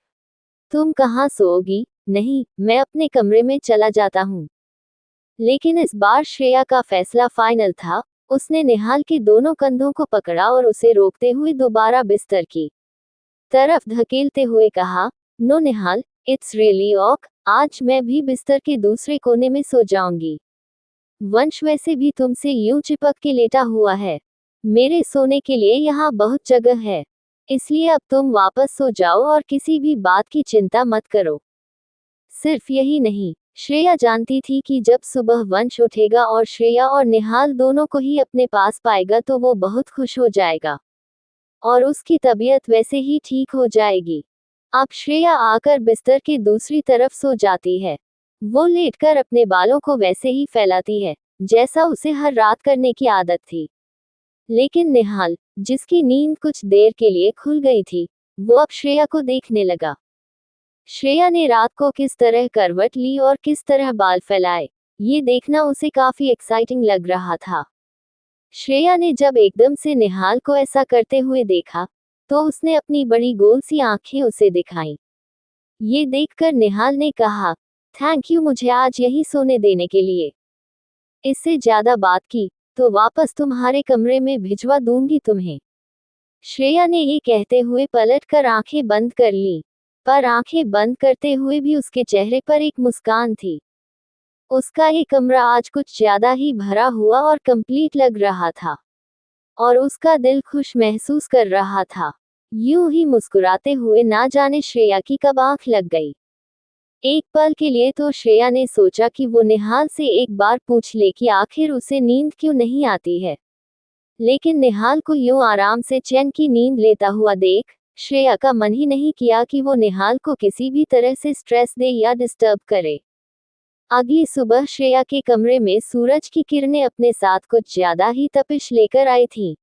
तुम कहाँ सोओगी? नहीं, मैं अपने कमरे में चला जाता हूँ। लेकिन इस बार श्रेया का फैसला फाइनल था। उसने निहाल के दोनों कंधों को पकड़ा और उसे रोकते हुए दोबारा बिस्तर की तरफ धकेलते हुए कहा, नो निहाल, इट्स रियली ऑक, आज मैं भी बिस्तर के दूसरे कोने में सो जाऊंगी। वंश वैसे भी तुमसे यूं चिपक के लेटा हुआ है। मेरे सोने के लिए यहाँ बहुत जगह है, इसलिए अब तुम वापस सो जाओ और किसी भी बात की चिंता मत करो। सिर्फ यही नहीं, श्रेया जानती थी कि जब सुबह वंश उठेगा और श्रेया और निहाल दोनों को ही अपने पास पाएगा तो वो बहुत खुश हो जाएगा और उसकी तबीयत वैसे ही ठीक हो जाएगी। अब श्रेया आकर बिस्तर के दूसरी तरफ सो जाती है। वो लेटकर अपने बालों को वैसे ही फैलाती है जैसा उसे हर रात करने की आदत थी। लेकिन निहाल, जिसकी नींद कुछ देर के लिए खुल गई थी, वो अब श्रेया को देखने लगा। श्रेया ने रात को किस तरह करवट ली और किस तरह बाल फैलाए, ये देखना उसे काफी एक्साइटिंग लग रहा था। श्रेया ने जब एकदम से निहाल को ऐसा करते हुए देखा, तो उसने अपनी बड़ी गोल सी आंखें उसे दिखाईं। ये देखकर निहाल ने कहा, थैंक यू मुझे आज यहीं सोने देने के लिए। इससे ज्यादा बात की तो वापस तुम्हारे कमरे में भिजवा दूंगी तुम्हें। श्रेया ने ये कहते हुए पलटकर आंखें बंद कर ली, पर आंखें बंद करते हुए भी उसके चेहरे पर एक मुस्कान थी। उसका ये कमरा आज कुछ ज्यादा ही भरा हुआ और कंप्लीट लग रहा था और उसका दिल खुश महसूस कर रहा था। यूं ही मुस्कुराते हुए ना जाने श्रेया की कब आंख लग गई। एक पल के लिए तो श्रेया ने सोचा कि वो निहाल से एक बार पूछ ले कि आखिर उसे नींद क्यों नहीं आती है। लेकिन निहाल को यूं आराम से चैन की नींद लेता हुआ देख श्रेया का मन ही नहीं किया कि वो निहाल को किसी भी तरह से स्ट्रेस दे या डिस्टर्ब करे। अगली सुबह श्रेया के कमरे में सूरज की किरणें अपने साथ कुछ ज्यादा ही तपिश लेकर आई थीं।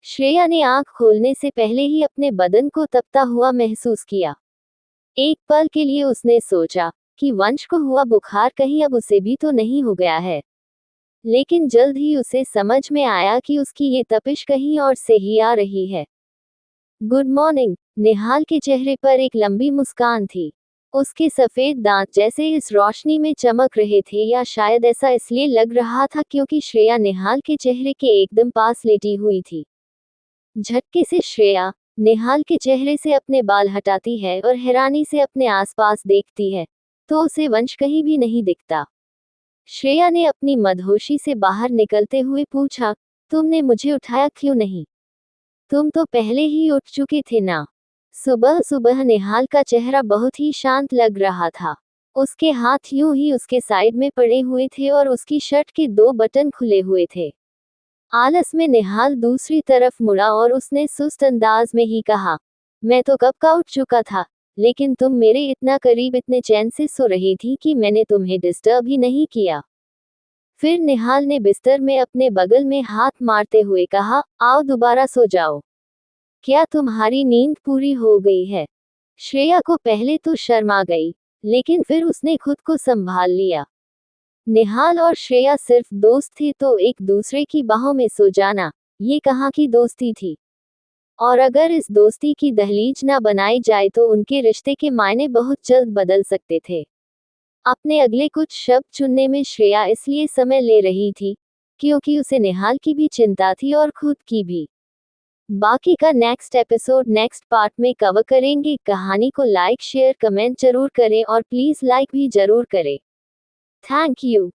श्रेया ने आंख खोलने से पहले ही अपने बदन को तपता हुआ महसूस किया। एक पल के लिए उसने सोचा कि वंश को हुआ बुखार कहीं अब उसे भी तो नहीं हो गया है। लेकिन जल्द ही उसे समझ में आया कि उसकी ये तपिश कहीं और से ही आ रही है। Good morning. निहाल के चेहरे पर एक लंबी मुस्कान थी। उसके सफेद दांत जैसे इस रोशनी में चमक रहे थे, या शायद ऐसा इसलिए लग रहा था क्योंकि श्रेया निहाल के चेहरे के एकदम पास लेटी हुई थी। झटके से श्रेया निहाल के चेहरे से अपने बाल हटाती है और हैरानी से अपने आसपास देखती है, तो उसे वंश कहीं भी नहीं दिखता। श्रेया ने अपनी मदहोशी से बाहर निकलते हुए पूछा, तुमने मुझे उठाया क्यों नहीं? तुम तो पहले ही उठ चुके थे ना? सुबह सुबह निहाल का चेहरा बहुत ही शांत लग रहा था। उसके हाथ यूं ही उसके साइड में पड़े हुए थे और उसकी शर्ट के 2 बटन खुले हुए थे। आलस में निहाल दूसरी तरफ मुड़ा और उसने सुस्त अंदाज में ही कहा, मैं तो कब का उठ चुका था, लेकिन तुम मेरे इतना करीब इतने चैन से सो रही थी कि मैंने तुम्हें डिस्टर्ब ही नहीं किया। फिर निहाल ने बिस्तर में अपने बगल में हाथ मारते हुए कहा, आओ दोबारा सो जाओ। क्या तुम्हारी नींद पूरी हो गई है? श्रेया को पहले तो शर्म आ गई, लेकिन फिर उसने खुद को संभाल लिया। निहाल और श्रेया सिर्फ दोस्त थे तो एक दूसरे की बाहों में सो जाना, ये कहाँ की दोस्ती थी। और अगर इस दोस्ती की दहलीज ना बनाई जाए तो उनके रिश्ते के मायने बहुत जल्द बदल सकते थे। अपने अगले कुछ शब्द चुनने में श्रेया इसलिए समय ले रही थी क्योंकि उसे निहाल की भी चिंता थी और खुद की भी। बाकी का नेक्स्ट एपिसोड नेक्स्ट पार्ट में कवर करेंगे। कहानी को लाइक शेयर कमेंट जरूर करें और प्लीज लाइक भी जरूर करें। Thank you.